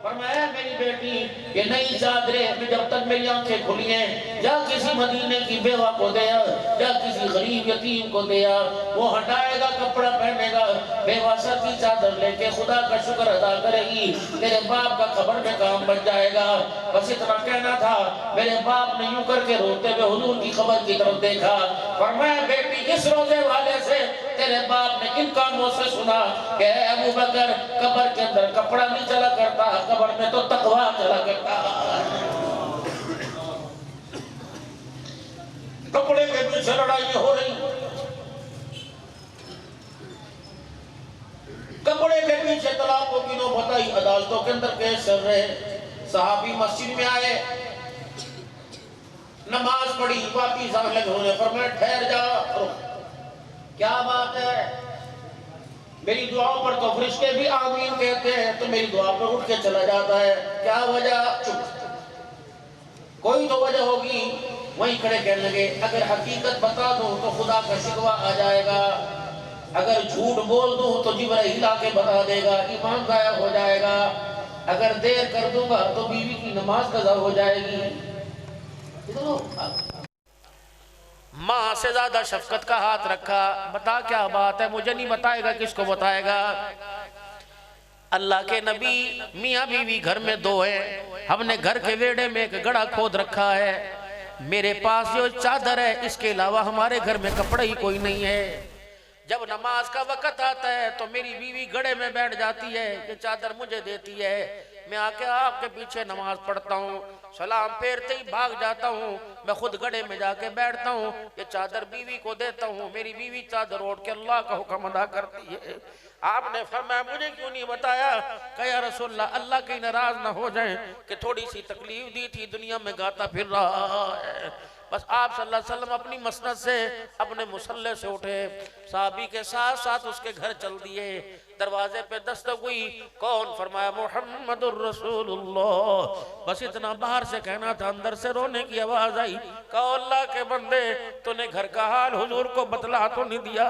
फरमाया मेरी बेटी ये नई चादरें जब तक मेरी आंखें खुली हैं, या किसी मदीने की बेवा को दिया या किसी गरीब यतीम को दिया, वो हटाएगा कपड़ा पहनेगा, बेवा सर की चादर लेके खुदा का शुक्र अदा करेगी, तेरे बाप का खबर में काम बन जाएगा। बस इतना कहना था। मेरे बाप ने यूं करके रोते हुए हुजूर की खबर की तरफ देखा। फरमाया बेटी इस रोजे वाले से तेरे बाप ने इन कानों से सुना कि अबू बकर कब्र के अंदर कपड़ा नहीं चला करता, कब्र में तो तकवा चला करता। कपड़े के पीछे लड़ाई हो रही, कपड़े के पीछे तलाकों की नौबत आई, अदालतों के अंदर केस चल रहे। सहाबी मस्जिद में आए, नमाज पढ़ी, वापिस आने लगे। उन्होंने फरमाया ठहर जा, क्या बात है? मेरी दुआओं पर तो फरिश्ते भी आमीन कहते हैं, तो मेरी दुआ पर उठ के चला जाता है, क्या वजह? चुप। कोई तो वजह होगी। वहीं खड़े कहने लगे अगर हकीकत बता दूं तो खुदा का शिकवा आ जाएगा, अगर झूठ बोल दूं तो जिब्राइल आके बता देगा, ईमान गायब हो जाएगा, अगर देर कर दूंगा तो बीवी की नमाज कज़ा हो जाएगी। माँ से ज्यादा शफकत का हाथ रखा। बता क्या बात है? मुझे नहीं बताएगा, किसको बताएगा? अल्लाह के नबी मियाँ बीवी घर में दो हैं, हमने घर के वेड़े में एक गड़ा खोद रखा है, मेरे पास जो चादर है इसके अलावा हमारे घर में कपड़ा ही कोई नहीं है। जब नमाज का वक़्त आता है तो मेरी बीवी गड़े में बैठ जाती है, ये चादर मुझे देती है, मैं आके आपके पीछे नमाज पढ़ता हूँ, सलाम फेरते ही भाग जाता हूँ, मैं खुद गड़े में जाके बैठता हूँ, ये चादर बीवी को देता हूँ, मेरी बीवी चादर ओढ़ के अल्लाह का हुक्म अदा करती है। आपने फरमाया मुझे क्यों नहीं बताया? कहा रसूलल्लाह अल्लाह की नाराज ना हो जाए कि थोड़ी सी तकलीफ दी थी, दुनिया में गाता फिर रहा है। बस आप सल्लल्लाहु अलैहि वसल्लम अपनी मसनद से अपने मुसल्ले से उठे, साहबी के साथ साथ उसके घर चल दिए। दरवाजे पे दस्तक हुई, कौन? फरमाया मुहम्मदुर रसूलुल्लाह। बस इतना बाहर से कहना था, अंदर से रोने की आवाज आई। कहा अल्लाह के बंदे तूने घर का हाल हुजूर को बतला तो नहीं दिया,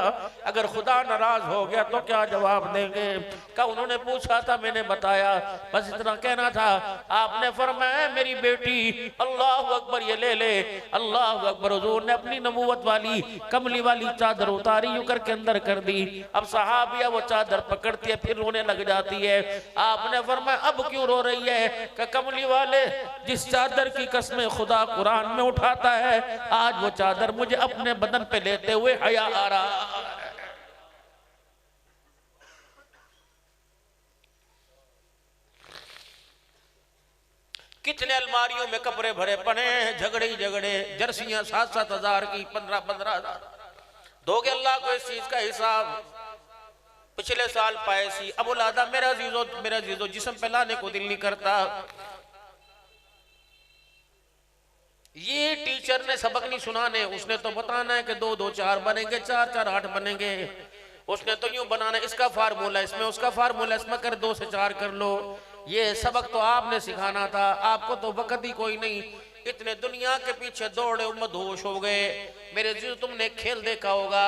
अगर खुदा नाराज हो गया तो क्या जवाब देंगे? कहा उन्होंने पूछा था, मैंने बताया, बस इतना कहना था। आपने फरमाया मेरी बेटी अल्लाह अकबर ये ले ले, अल्लाह अकबर। हुजूर ने अपनी नबूवत वाली कमली वाली चादर उतारी, यूं करके अंदर कर दी। अब सहाबिया वो चादर पकड़ती है, फिर रोने लग जाती है। आपने फरमाया अब क्यों रो रही है? कि कमली वाले जिस चादर की कसमें खुदा कुरान में उठाता है, आज वो चादर मुझे अपने बदन पे लेते हुए हया आ रहा है। कितने अलमारियों में कपड़े भरे पड़े हैं, झगड़े ही झगड़े, जर्सियां 7-7 हजार की, 15-15 हजार। दोगे अल्लाह को इस चीज का हिसाब? पिछले साल पाए सी अब औलादा मेरा जीजो जिस्म पे लाने को दिल नहीं करता। ये टीचर ने सबक नहीं सुनाने, उसने तो बताना है कि 2-2 4 बनेंगे, 4-4 8 बनेंगे। उसने तो यूं बनाना, इसका फार्मूला इसमें, उसका फार्मूला इसमें कर 2 से 4 कर लो। ये सबक तो आपने सिखाना था, आपको तो वक्त ही कोई नहीं। इतने दुनिया के पीछे दौड़े मदहोश हो गए। मेरे जीजो तुमने खेल देखा होगा,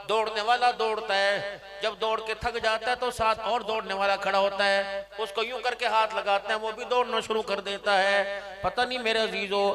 दौड़ने वाला दौड़ता है, जब दौड़ के थक जाता है तो साथ और दौड़ने वाला खड़ा होता है, उसको यूं करके हाथ लगाते हैं, वो भी दौड़ना शुरू कर देता है। पता नहीं मेरे अजीजों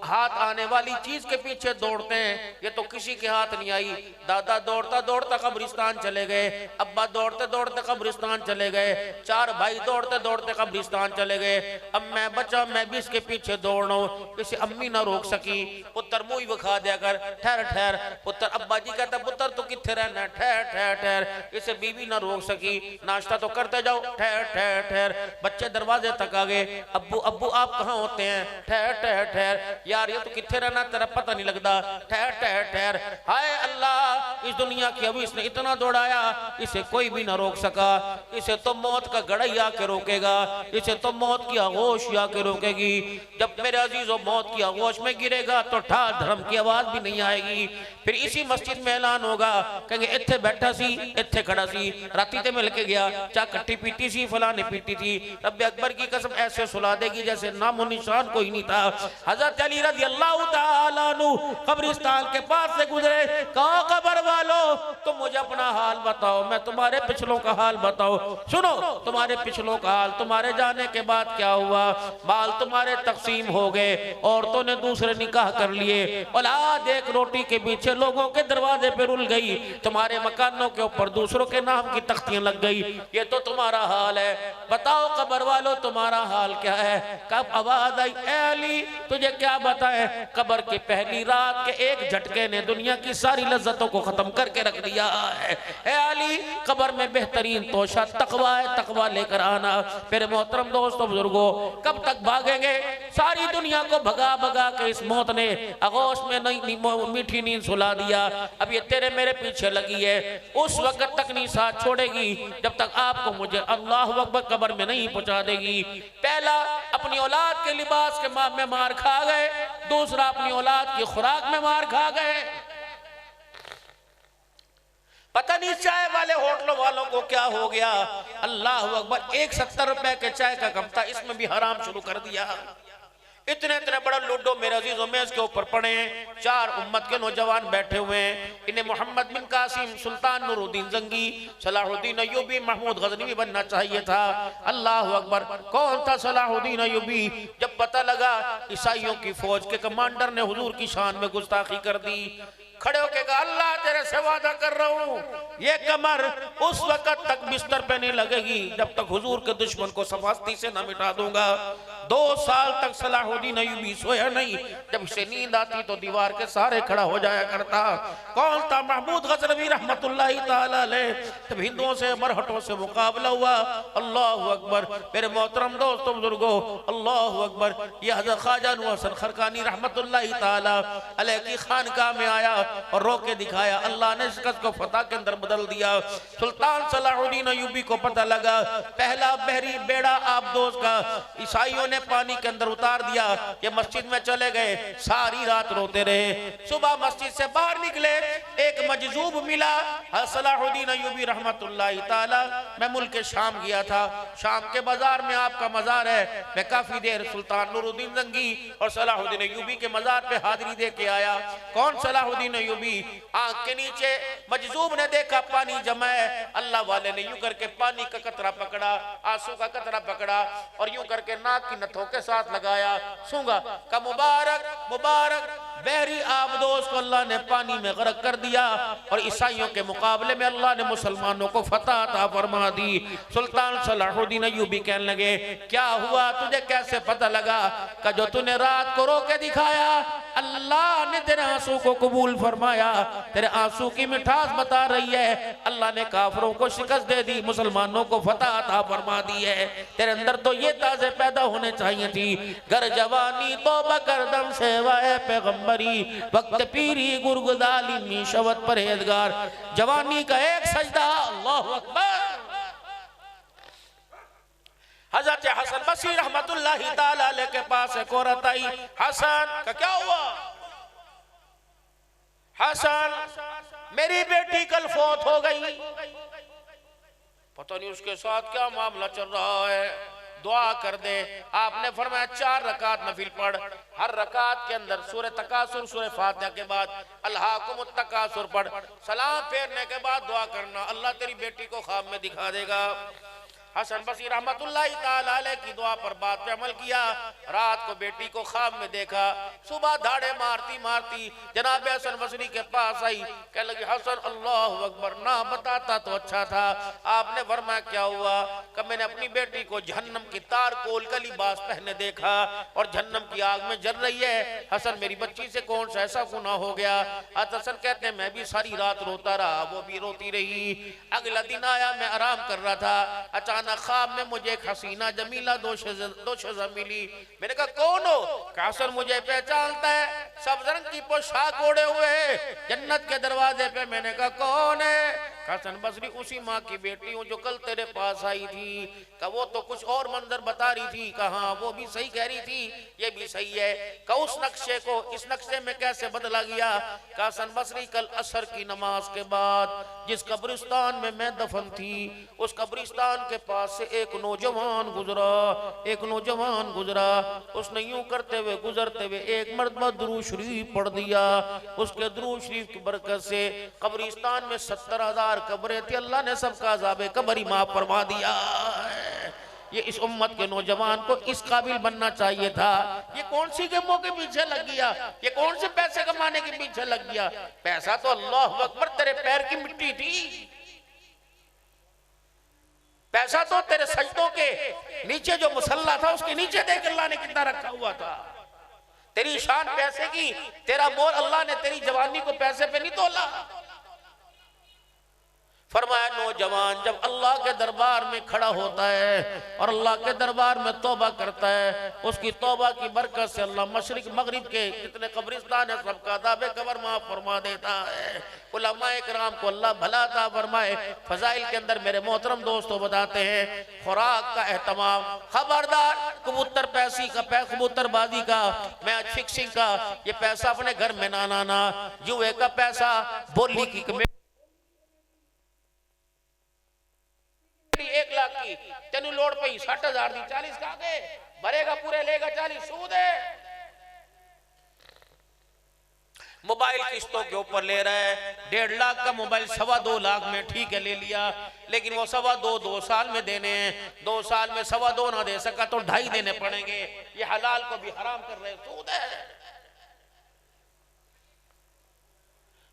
हाथ आने वाली चीज के पीछे दौड़ते हैं, ये तो किसी के हाथ नहीं आई। दादा दौड़ता दौड़ता कब्रिस्तान चले गए, अब्बा दौड़ते दौड़ते कब्रिस्तान चले गए, 4 भाई दौड़ते दौड़ते कब्रिस्तान चले गए। अब मैं बचा, मैं भी इसके पीछे दौड़ रहा हूँ, इसे अम्मी ना रोक सकी। पुत्र मुंह विखा दिया कर, ठहर ठहर। पुत्र अब्बा जी कहता पुत्र तू किथे रहना, ठहर ठहर ठहर। इसे बीवी ना रोक सकी, नाश्ता तो करते जाओ, ठहर ठहर ठहर। बच्चे दरवाजे तक आ गए, अब्बू अब्बू आप कहाँ होते हैं, ठहर ठहर ठहर। यार ये तो किथे रहना तेरा पता नहीं लगता, ठहर ठहर ठहर। हाय अल्लाह, इस दुनिया की अभी इसने इतना दौड़ाया, इसे कोई भी ना रोक सका। इसे तो मौत का गड़ा ही आके रोकेगा, इसे तो मौत की आगोश ही आके रोकेगी। जब मेरे अजीजों मौत की आगोश में गिरेगा तो ठा धर्म की आवाज भी नहीं आएगी। फिर इसी मस्जिद में ऐलान होगा, कहेंगे इत्थे बैठा सी, इत्थे खड़ा सी, राती ते मिल के गया, चाह कट्टी पीटी सी, फलाने पीटी थी। रब्बे अकबर की कसम ऐसे सुला देगी जैसे नामो निशान कोई नहीं था। हजरत अली अली रजी अल्लाह ताला अन्हु कब्रिस्तान के पास से गुजरे, कहा कब्र वालों तुम मुझे अपना हाल बताओ, मैं तुम्हारे पिछलों का हाल बताओ। सुनो तुम्हारे पिछलों का हाल, तुम्हारे जाने के बाद क्या हुआ, बाल तुम्हारे तकसीम हो गए, औरतों ने दूसरे निकाह कर लिए, औलाद एक रोटी के पीछे लोगों के दरवाजे पे रुल गई, तुम्हारे मकानों के ऊपर दूसरों के नाम की तख्तियां लग गई, ये तो तुम्हारा हाल है। बताओ कब्र वालों तुम्हारा हाल क्या है। कब आवाज आई, ए अली तुझे क्या बताए, कब्र की पहली रात के एक झटके ने दुनिया की सारी लज्जतों को खत्म करके रख दिया है। ए अली कब्र में बेहतरीन तोशा तकवा है, तकवा लेकर आना। मेरे मोहतरम दोस्तों बुजुर्गों, कब तक भागेंगे, सारी दुनिया को भगा भगा के इस मौत ने आगोश में नहीं मीठी नींद सुला दिया। अब ये तेरे मेरे पीछे लगी है, उस वक्त तक नहीं साथ छोड़ेगी जब तक आपको मुझे अल्लाह अकबर कब्र में नहीं पहुंचा देगी। पहला अपनी औलाद के लिबास के में मार खा गए, दूसरा अपनी औलाद की खुराक में मार खा गए। पता नहीं चाय वाले होटलों वालों को क्या हो गया। अल्लाह अकबर, एक 70 रुपए के चाय का कप था, इसमें भी हराम शुरू कर दिया। इतने इतने बड़ा लूडो मेरे अजीजों में इसके ऊपर पड़े, 4 उम्मत के नौजवान बैठे हुए हैं। इन्हें मोहम्मद बिन कासिम, सुल्तान नूरुद्दीन जंगी, सलाहुद्दीन अय्यूबी, महमूद गजनवी बनना चाहिए था। अल्लाह अकबर, कौन था सलाहुद्दीन अय्यूबी? जब पता लगा ईसाइयों की फौज के कमांडर ने हुजूर की शान में गुस्ताखी कर दी, खड़े होके कहा, अल्लाह तेरे से वादा कर रहा हूं, ये कमर उस वक्त तक बिस्तर पे नहीं लगेगी जब तक हुजूर के दुश्मन को सफास्ती से न मिटा दूंगा। 2 साल तक सलाहुद्दीन अय्यूबी सोया नहीं, जब से नींद आती तो दीवार के सहारे खड़ा हो जाया करता। कौन था? महमूद गजनवी रहमतुल्लाहि ताला अलैह। जब हिंदुओं से मरहटों से मुकाबला हुआ, अल्लाह अकबर, मेरे मोहतरम दोस्तों बुजुर्गों, अल्लाह अकबर, यह हज़रत ख्वाजा नूर हसन खरकानी रहमतुल्लाहि ताला अलैह की खानकाह में आया और रोक के दिखाया। अल्लाह ने शिकस्त को फतह के अंदर बदल दिया। सुल्तान सलाहुद्दीन अय्यूबी को पता लगा, पहला बहरी बेड़ा आबदोज का ईसाइयों ने पानी के अंदर उतार दिया। ये मस्जिद में चले गए, सारी रात रोते रहे। सुबह मस्जिद से बाहर निकले, एक मजजूब मिला, सलाहुद्दीन अय्यूबी रहमतुल्लाहि ताला। मैं मुल्क शाम गया था, शाम के बाजार में आपका मजार है, मैं काफी देर सुल्तान नूरुद्दीन जंगी और सलाहुद्दीन अय्यूबी के मजार पे हाजिरी दे के आया। कौन? सलाहुद्दीन अय्यूबी। आंख के नीचे मजजूब ने देखा पानी जमा है, अल्लाह वाले ने यूं करके पानी का कतरा पकड़ा, आंसू का कतरा पकड़ा और यूं करके नाक की नथों के साथ लगाया, सूंघा का मुबारक मुबारक। बहरी आबदोज को अल्लाह ने पानी में गर्क कर दिया और ईसाइयों के मुकाबले में अल्लाह ने मुसलमानों को फतह अता फरमा दी। सुल्तान सलाहुद्दीन अय्यूबी कहने लगे, क्या हुआ, तुझे कैसे पता लगा? कि जो तूने रात को रो के दिखाया, अल्लाह ने तेरे आंसू को कबूल फरमाया, तेरे आंसू की मिठास बता रही है। अल्लाह ने काफरों को शिकस्त दे दी, मुसलमानों को फतह अता फरमा दी है। तेरे अंदर तो ये ताज़े पैदा होने चाहिए थी, घर जवानी तौबा कर दम सेवाए पैगंबरी, वक्त पीरी गुरगुजाली मी शवत परहेजगार। जवानी का एक सजदा, अल्लाहु अकबर। हजरत हसन बसरी रहमतुल्लाहि ताला अलैह के पास एक औरत आई। हसन का क्या हुआ? हसन, मेरी बेटी कल फौत हो गई, पता नहीं उसके साथ क्या मामला चल रहा है, दुआ कर दे। आपने फरमाया 4 रकात नफिल पढ़, हर रकात के अंदर सूरह तकासुर, सूरह फातिहा के बाद अल्हाकुमुत तकासुर पढ़, सलाम फेरने के बाद दुआ करना, अल्लाह तेरी बेटी को ख्वाब में दिखा देगा। हसन बसरी रहमतुल्लाहि ताला अलैह की दुआ पर बात पे अमल किया। रात को बेटी को ख्वाब में देखा, सुबह धाड़े मारती मारती जनाब हसन बसरी के पास आई, कह लगी, हसन अल्लाह अकबर, ना बताता तो अच्छा था। आपने फरमाया क्या हुआ? कि मैंने अपनी बेटी को जहन्नम की तार कोल का लिबास पहने देखा और जहन्नम की आग में जल रही है। हसन, मेरी बच्ची से कौन सा ऐसा गुनाह हो गया? हसन कहते हैं, मैं भी सारी रात रोता रहा, वो भी रोती रही। अगला दिन आया, मैं आराम कर रहा था, अचानक ख्वाब में मुझे एक हसीना जमीला दोशज़ा मिली। मैंने कहा कौन हो? हसन मुझे पहचानता है, सब्ज रंग की पोशाक ओढ़े हुए जन्नत के दरवाजे पे। मैंने कहा कौन है? हसन बसरी उसी माँ की बेटी हूँ जो कल तेरे पास आई थी। का वो तो कुछ और मंजर बता रही थी। कहा वो भी सही कह रही थी, ये भी सही है। का उस नक्शे को इस नक्शे में कैसे बदला गया? का हसन बसरी कल असर की नमाज के बाद जिस कब्रिस्तान में मैं दफन थी, उस कब्रिस्तान के पास से एक नौजवान गुजरा, एक नौजवान गुजरा। उसने यूं करते हुए गुजरते हुए एक मर्तबा दुरूद शरीफ पढ़ दिया। उसके दुरूद शरीफ की बरकत से कब्रिस्तान में 70,000 कब्रें थी, अल्लाह ने सबका अज़ाबे कब्र माफ फरमा दिया। ये इस उम्मत के नौजवान को इस काबिल बनना चाहिए था। ये कौन सी गेमों के पीछे लग गया? ये कौन से पैसे कमाने के पीछे लग गया? पैसा तो अल्लाह अकबर तेरे पैर की मिट्टी थी। पैसा तो तेरे सजदों के नीचे जो मुसल्ला था उसके नीचे देख अल्लाह ने कितना रखा हुआ था। तेरी शान पैसे की, तेरा मोल अल्लाह ने तेरी जवानी को पैसे पे नहीं तोला। फरमाया नौजवान जब अल्लाह के दरबार में खड़ा होता है और अल्लाह के दरबार में तौबा करता है, उसकी तौबा की बरकत से अल्लाह मशरिक मगरिब के जितने कब्रिस्तान है सबका अज़ाबे कब्र माफ फरमा देता है। उलमाए किराम को अल्लाह भला अता फरमाए। फजाइल के अंदर मेरे मोहतरम दोस्तों बताते हैं, खुराक का एहतमाम, खबरदार कबूतर पैसी का कबूतरबाजी का, मैच फिक्सिंग का ये पैसा अपने घर में ना लाना। जुए का पैसा, बोली की 1 लाख की तेनू लोड़ पई 60,000 दी 40 का के भरेगा पूरे लेगा 40 सूद है। मोबाइल किस्तों के ऊपर ले रहा है, 1.5 लाख का मोबाइल 2.25 लाख में ठीक है ले लिया, लेकिन वो 2.25 साल में देने हैं, 2 साल में 2.25 ना दे सका तो 2.5 देने पड़ेंगे। ये हलाल को भी हराम कर रहे, सूद है।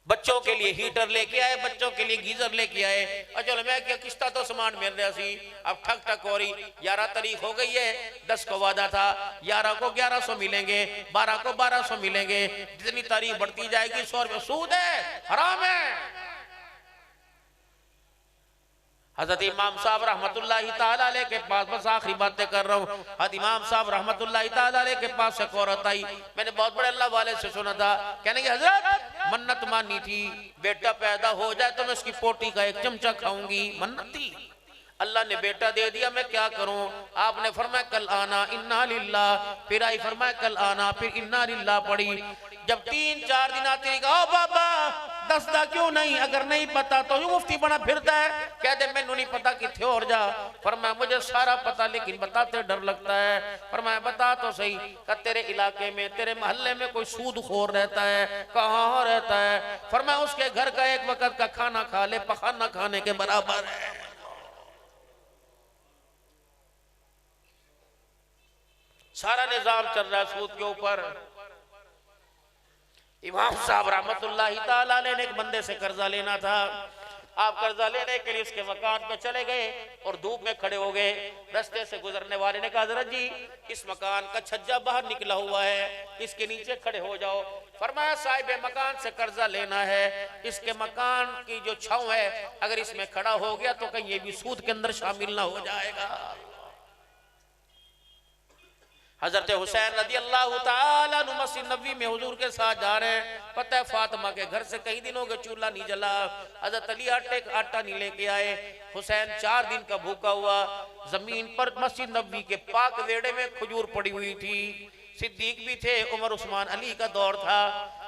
बच्चों के लिए हीटर लेके आए, बच्चों के लिए गीजर लेके आए, और चलो मैं क्या किस्ता तो सामान मिल रहा सी, अब ठक ठक हो रही। 11 तारीख हो गई है, 10 को वादा था, 11 को 1100 मिलेंगे, 12 को 1200 मिलेंगे, जितनी तारीख बढ़ती जाएगी 100 रुपये सूद है, हराम है। हजरत इमाम साहब रहमतुल्लाहि ताला अलैह के पास, बस आखिरी बातें कर रहा हूँ, हजरत इमाम साहब रहमतुल्लाहि ताला अलैह के पास एक औरत आई। मैंने बहुत बड़े अल्लाह वाले से सुना था, कहने की हजरत मन्नत मानी थी बेटा पैदा हो जाए तो मैं उसकी पोटी का 1 चमचा खाऊंगी, मन्नत थी। अल्लाह ने बेटा दे दिया, मैं क्या करूं? आपने फरमाया कल आना इन्ना लिल्लाह, फिर आई फरमाया कल आना, फिर इन्ना लिल्लाह पड़ी। जब 3-4 दिन आते ही कहा बाबा दसदा क्यों नहीं? अगर नहीं पता तो यूं मुफ्ती बना फिरता है, कह दे मैनू नहीं पता किथे और जा। फरमाया मुझे सारा पता लेकिन बताते डर लगता है। फरमाया बता तो सही। का तेरे इलाके में तेरे मोहल्ले में कोई सूदखोर रहता है? कहाँ रहता है? फरमाया उसके घर का 1 वक्त का खाना खा ले पखाना खाने के बराबर है। सारा निजाम चल रहा है सूद के ऊपर। इमाम साहब रहमतुल्लाहि ताला अलैह ने एक बंदे से कर्जा लेना था। आप कर्जा लेने के लिए उसके मकान पे चले गए और धूप में खड़े हो गए। रास्ते से गुजरने वाले ने कहा हज़रत जी इस मकान का छज्जा बाहर निकला हुआ है, इसके नीचे खड़े हो जाओ। फरमाया साहिब मकान से कर्जा लेना है, इसके मकान की जो छांव है अगर इसमें खड़ा हो गया तो कहीं ये भी सूद के अंदर शामिल ना हो जाएगा। हजरत हुसैन रदी अल्लाह ताला अन्हु मस्जिद नबवी में हुजूर के साथ जा रहे हैं। पता है फातिमा के घर से कई दिनों के चूल्हा नहीं जला। हजरत अली आटा नहीं लेके आए। हुसैन 4 दिन का भूखा हुआ। जमीन पर मस्जिद नबवी के पाक वेड़े में खजूर पड़ी हुई थी। सिद्दीक भी थे, उमर उस्मान अली का दौर था।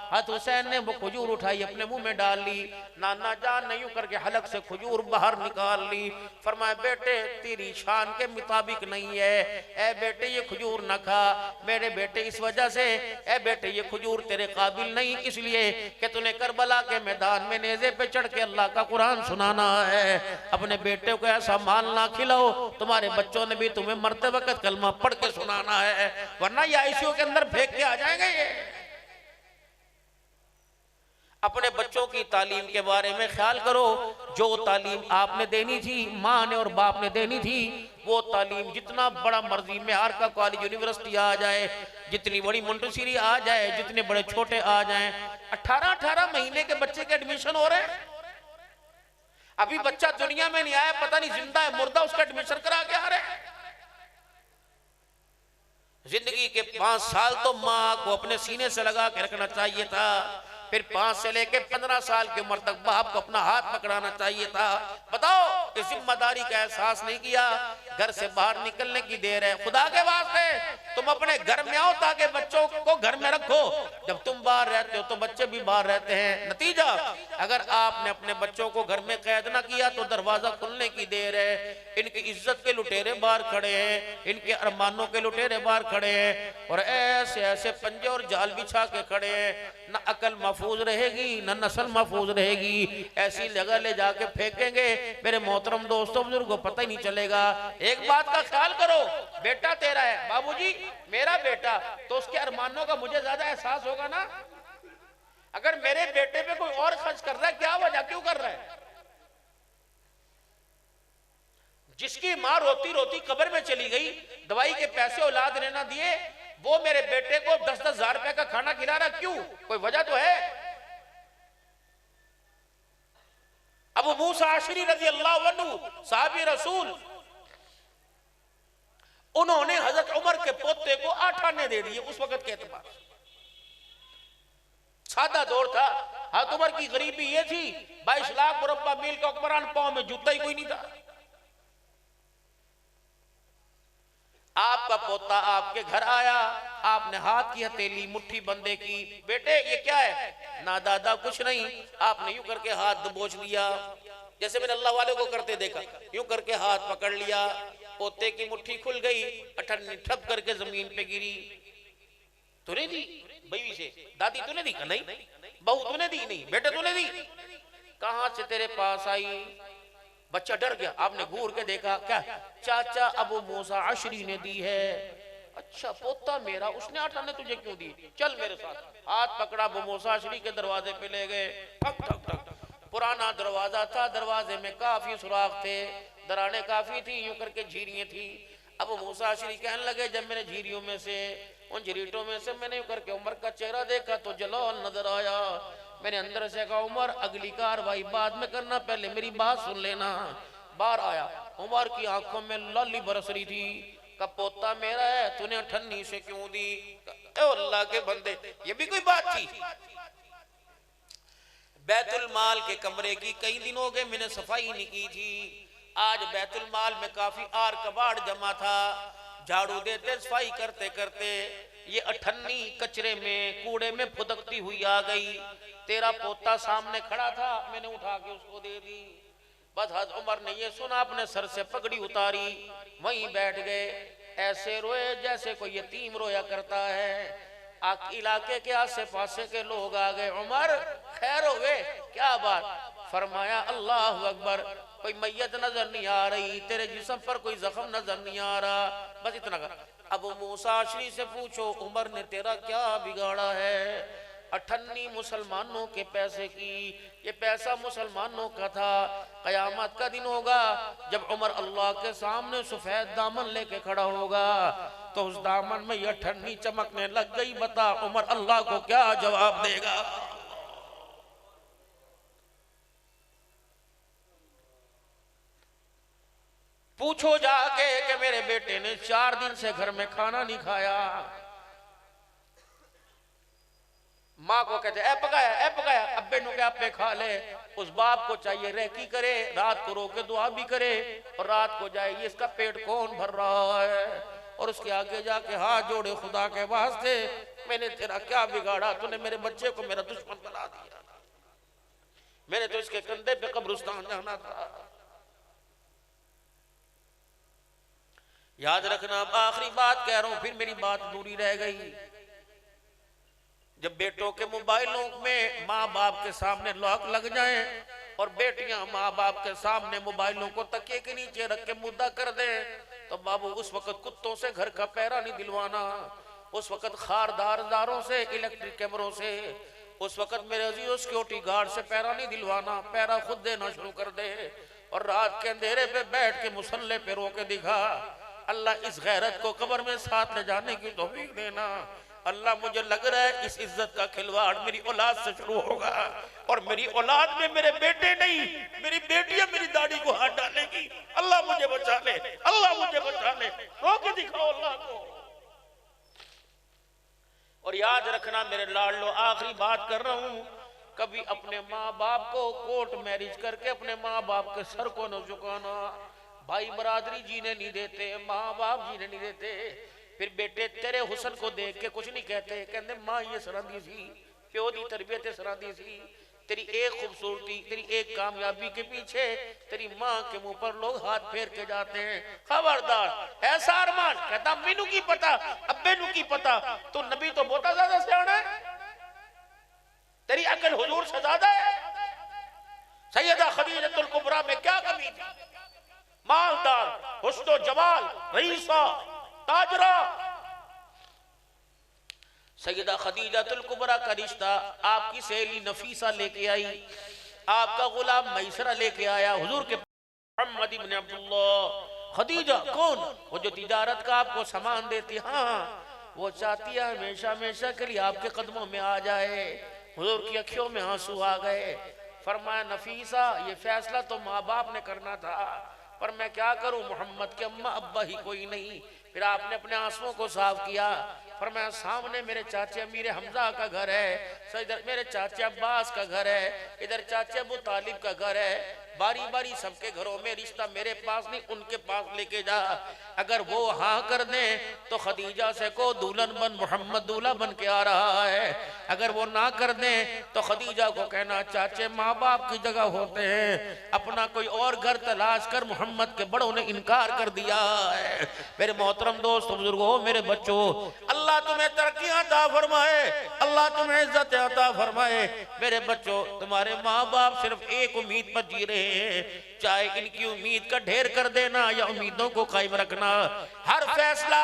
हज़रत हुसैन ने वो खजूर उठाई अपने मुंह में डाल ली। नाना जान नहीं करके हलक से खजूर बाहर निकाल ली। फरमाया बेटे तेरी शान के मुताबिक नहीं है, ए बेटे ये खजूर न खा। मेरे बेटे इस वजह से, ए बेटे ये खजूर तेरे काबिल नहीं इसलिए कि तूने करबला के मैदान में नेज़े पे चढ़ के अल्लाह का कुरान सुनाना है। अपने बेटे को ऐसा माल ना खिलाओ, तुम्हारे बच्चों ने भी तुम्हें मरते वक्त कलमा पढ़ के सुनाना है, वरना ये आईसीयू के अंदर फेंक के आ जाएंगे। ये अपने बच्चों की तालीम के बारे में ख्याल करो। जो तालीम आपने देनी थी, माँ ने और बाप ने देनी थी, वो तालीम जितना बड़ा मर्जी मेहार का कॉलेज यूनिवर्सिटी आ जाए, जितनी बड़ी मुंटसिरी आ जाए, जितने बड़े छोटे आ जाएं, 18-18 महीने के बच्चे के एडमिशन हो रहे हैं। अभी बच्चा दुनिया में नहीं आया, पता नहीं जिंदा है मुर्दा, उसका एडमिशन करा के आ रहे हैं। जिंदगी के 5 साल तो माँ को अपने सीने से लगा के रखना चाहिए था। फिर 5 से लेके 15 साल की उम्र तक बाप को अपना हाथ पकड़ाना चाहिए था। बताओ, इस जिम्मेदारी का एहसास नहीं किया। घर से बाहर निकलने की देर है, खुदा के वास्ते तुम अपने घर में आओ ताकि बच्चों को घर में रखो। जब तुम बाहर रहते हो तो बच्चे भी बाहर रहते हैं। नतीजा, अगर आपने अपने बच्चों को घर में कैद ना किया तो दरवाजा खुलने की देर है। इनकी इज्जत के लुटेरे बाहर खड़े हैं, इनके अरमानों के लुटेरे बाहर खड़े हैं और ऐसे ऐसे पंजे और जाल बिछा के खड़े हैं। ना अकल महफूज रहेगी, ना नस्ल महफूज रहेगी। ऐसी जगह ले जाके फेंकेंगे, मेरे मोहतरम दोस्तों बुजुर्गों, पता ही नहीं चलेगा। एक बात का ख्याल करो, बेटा तेरा है, बाबूजी मेरा बेटा, तो उसके अरमानों का मुझे ज्यादा एहसास होगा ना। अगर मेरे बेटे पे कोई और खर्च कर रहा है, क्या वजह, क्यों कर रहा है? जिसकी मां रोती रोती कब्र में चली गई, दवाई के पैसे औलाद ने ना दिए, वो मेरे बेटे को 10-10 हजार रुपए का खाना खिला रहा, क्यों? कोई वजह तो है। अबू मूसा अशरी रज़ी अल्लाहु अन्हु, साहबी रसूल, उन्होंने हजरत उमर के पोते को 8 आने दे दिए। उस वक्त के एतबार सादा दौर था। हजरत उमर की गरीबी ये थी, 22 लाख मुरब्बा मील का हुक्मरान, पांव में जूता ही कोई नहीं था। आपका पोता आपके घर आया, आपने हाथ की हथेली मुट्ठी बंदे की, बेटे ये क्या है? ना दादा कुछ नहीं। आपने यूं करके हाथ दबोच लिया, जैसे मैंने अल्लाह वाले को करते देखा, यूं करके हाथ पकड़ लिया, पोते की मुट्ठी खुल गई, अठन्नी ठप करके जमीन पे गिरी। तूने दी बीवी से? दादी तूने दी? नहीं। बहू तूने दी? नहीं। बेटे तूने दी? कहां से तेरे पास आई? बच्चा डर गया। आपने घूर के देखा, क्या? चाचा अबू मूसा अशरी ने दी है। अच्छा, पोता मेरा, उसने 8 आने तुझे क्यों दी? चल मेरे साथ। हाथ पकड़ा, अबू मूसा अशरी के दरवाजे पे ले गए। ठक ठक ठक, पुराना दरवाजा था, दरवाजे में काफी सुराख थे, दराने काफी थी, यूं करके झीरियां थी। अबू मूसा अशरी कहने लगे, जब मैंने झीरियों में से, उन झरीटों में से मैंने यूं करके उमर का चेहरा देखा तो जलाल नजर आया। मैंने अंदर से कहा, उमर अगली कार्रवाई बाद में करना, पहले मेरी बात सुन लेना। बाहर आया, उमर की आंखों में लाली बरस रही थी। का पोता मेरा है, तूने अठन्नी से क्यों दी? अल्लाह के बंदे, ये भी कोई बात थी? बैतुल माल के कमरे की कई दिन हो गए मैंने सफाई नहीं की थी। आज बैतुल माल में काफी आर कबाड़ जमा था। झाड़ू देते सफाई करते करते ये अठन्नी कचरे में, कूड़े में फुदकती हुई आ गई। तेरा पोता सामने खड़ा था, मैंने उठा के उसको दे दी। बस हज़रत उमर ने ये सुना, अपने सर से पगड़ी उतारी, वहीं बैठ गए। ऐसे रोए जैसे कोई यतीम रोया करता है। इलाके के आसे पासे के लोग आ गए, उमर खैर हो गए? क्या बात? फरमाया, अल्लाह अकबर, कोई मैयत नजर नहीं आ रही, तेरे जिस्म पर कोई जख्म नजर नहीं आ रहा, बस इतना कर। अबू मूसा अशरी से पूछो, उमर ने तेरा क्या बिगाड़ा है? अठन्नी मुसलमानों के पैसे की, ये पैसा मुसलमानों का था। कयामत का दिन होगा जब उमर अल्लाह के सामने सफेद दामन लेके खड़ा होगा, तो उस दामन में ये अठन्नी चमकने लग गई। बता उमर अल्लाह को क्या जवाब देगा? पूछो जाके कि मेरे बेटे ने 4 दिन से घर में खाना नहीं खाया। माँ को कहते ए पकाया, अब्बे नु क्या पे खा ले। उस बाप को चाहिए रेकी करे, रात को रो के दुआ भी करे और रात को जाए, ये इसका पेट कौन भर रहा है? और उसके आगे जाके हाथ जोड़े, खुदा के वास्ते मैंने तेरा क्या बिगाड़ा? तूने मेरे बच्चे को मेरा दुश्मन बना दिया, मैंने तो इसके कंधे पे कब्रिस्तान जाना था। याद रखना, आखिरी बात कह रहा हूं, फिर मेरी बात अधूरी रह गई। जब बेटों के मोबाइलों में माँ बाप के सामने लॉक लग जाए और बेटियां माँ बाप के सामने मोबाइलों को तकिए के नीचे रख के मुद्दा कर दे, तो बाबू उस वक्त कुत्तों से घर का पहरा नहीं दिलवाना, उस वक्त खारदारदारों से, इलेक्ट्रिक कैमरों से, उस वक्त मेरे अजीजों सिक्योरिटी गार्ड से पहरा नहीं दिलवाना, पहरा खुद देना शुरू कर दे। और रात के अंधेरे पे बैठ के मुसल्ले पे रो के दिखा, अल्लाह इस गैरत को कब्र में साथ ले जाने की तौफीक देना। अल्लाह मुझे लग रहा है इस इज्जत का खिलवाड़ मेरी औलाद से शुरू होगा, और मेरी औलाद में मेरे बेटे नहीं, मेरी बेटियां मेरी दाढ़ी को हाथ डालेगी। अल्लाह मुझे बचा ले, अल्लाह मुझे बचा ले, रो के दिखाओ अल्लाह को। और याद रखना मेरे लाडलो, आखिरी बात कर रहा हूं, कभी अपने माँ बाप को कोर्ट मैरिज करके अपने माँ बाप के सर को न झुकाना। भाई बरादरी जीने नहीं देते, माँ बाप जीने नहीं देते। फिर बेटे तेरे हुस्न को देख के कुछ नहीं कहते, कहते माँ ये सरांदी सी, प्यो दी तरबियत सरांदी सी। तेरी एक खूबसूरती, तेरी एक कामयाबी के पीछे तेरी माँ के मुंह पर लोग हाथ फेर के जाते हैं। खबरदार ऐसा अरमान। कहता मीनू की पता, अब्बे नु की पता, तो नबी तो बहुत ज्यादा सियाना है, तेरी अकल हुजूर से ज्यादा है। सैयदा खदीजतुल कुबरा में क्या कमी थी? मालदार, हुस्न जमाल, रईसा, ताजरा। सैयदा खदीजतुल कुबरा का रिश्ता आपकी सहेली नफीसा लेके आई, आपका गुलाम मैसरा लेके आया हुजूर के मोहम्मद इब्न अब्दुल्लाह। खदीजा कौन? वो जो तिजारत का आपको सामान देती, हाँ वो चाहती है हमेशा हमेशा के लिए आपके कदमों में आ जाए। हुजूर की अखियों में आंसू आ गए। फरमाया नफीसा ये फैसला तो माँ बाप ने करना था, पर मैं क्या करूं, मोहम्मद के अम्मा अब्बा ही कोई नहीं। फिर आपने अपने आंसुओं को साफ किया। फरमाया सामने मेरे चाचे अमीर हमजा का घर है, इधर मेरे चाचे अब्बास का घर है, इधर चाचे अबू तालिब का घर है। बारी बारी सबके घरों में रिश्ता मेरे पास नहीं उनके पास लेके जा। अगर वो हाँ कर दे तो खदीजा से को दुल्हन बन, मोहम्मद दूल्हा बन के आ रहा है। अगर वो ना कर दे तो खदीजा को कहना चाचे माँ बाप की जगह होते हैं, अपना कोई और घर तलाश कर, मोहम्मद के बड़ों ने इनकार कर दिया है। मेरे मोहतरम दोस्त बुजुर्गों, मेरे बच्चों, अल्लाह तुम्हें तरक्कियां अता फरमाए, अल्लाह तुम्हें इज्जत अता फरमाए। मेरे बच्चों, तुम्हारे माँ बाप सिर्फ एक उम्मीद पर जी रहे हैं, चाहे इनकी उम्मीद का ढेर कर देना या उम्मीदों को कायम रखना। हर फैसला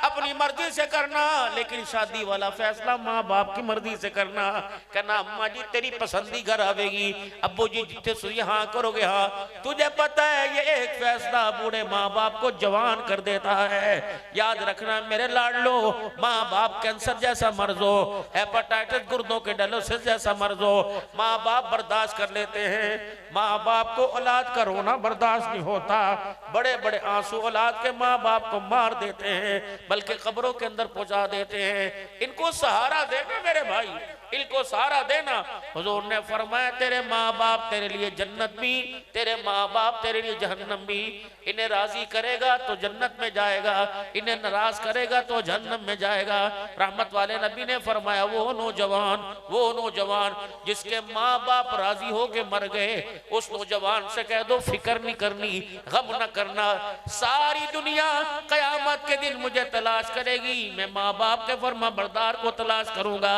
अपनी मर्जी से करना, लेकिन शादी वाला फैसला माँ बाप की मर्जी से करना। कहना अम्मा जी तेरी पसंदी घर आवेगी, अब्बू जी जितने सुई हाँ करोगे हाँ। तुझे पता है ये एक फैसला बूढ़े माँ बाप को जवान कर देता है। याद रखना मेरे लाडलो, माँ बाप कैंसर जैसा मर्ज हो, हेपेटाइटिस गुर्दों के डायलिसिस जैसा मर्ज हो, माँ बाप बर्दाश्त कर लेते हैं। माँ बाप को औलाद का रोना बर्दाश्त नहीं होता, बड़े बड़े आंसू औलाद के माँ बाप को मार देते हैं, बल्कि कब्रों के अंदर पहुंचा देते हैं। इनको सहारा देना मेरे भाई, इनको सहारा देना। हुजूर ने फरमाया तेरे माँ बाप तेरे लिए जन्नत भी, तेरे माँ बाप तेरे लिए जहन्नम भी। इन्हें राजी करेगा तो जन्नत में जाएगा, इन्हें नाराज करेगा तो जहन्नम में जाएगा। रहमत वाले नबी ने फरमाया वो नौजवान जिसके माँ बाप राजी हो के मर गए, उस नौजवान से कह दो फिक्र नहीं करनी, गम न करना। सारी दुनिया कयामत के दिन मुझे तलाश करेगी, मैं माँ बाप के फरमा बरदार को तलाश करूंगा।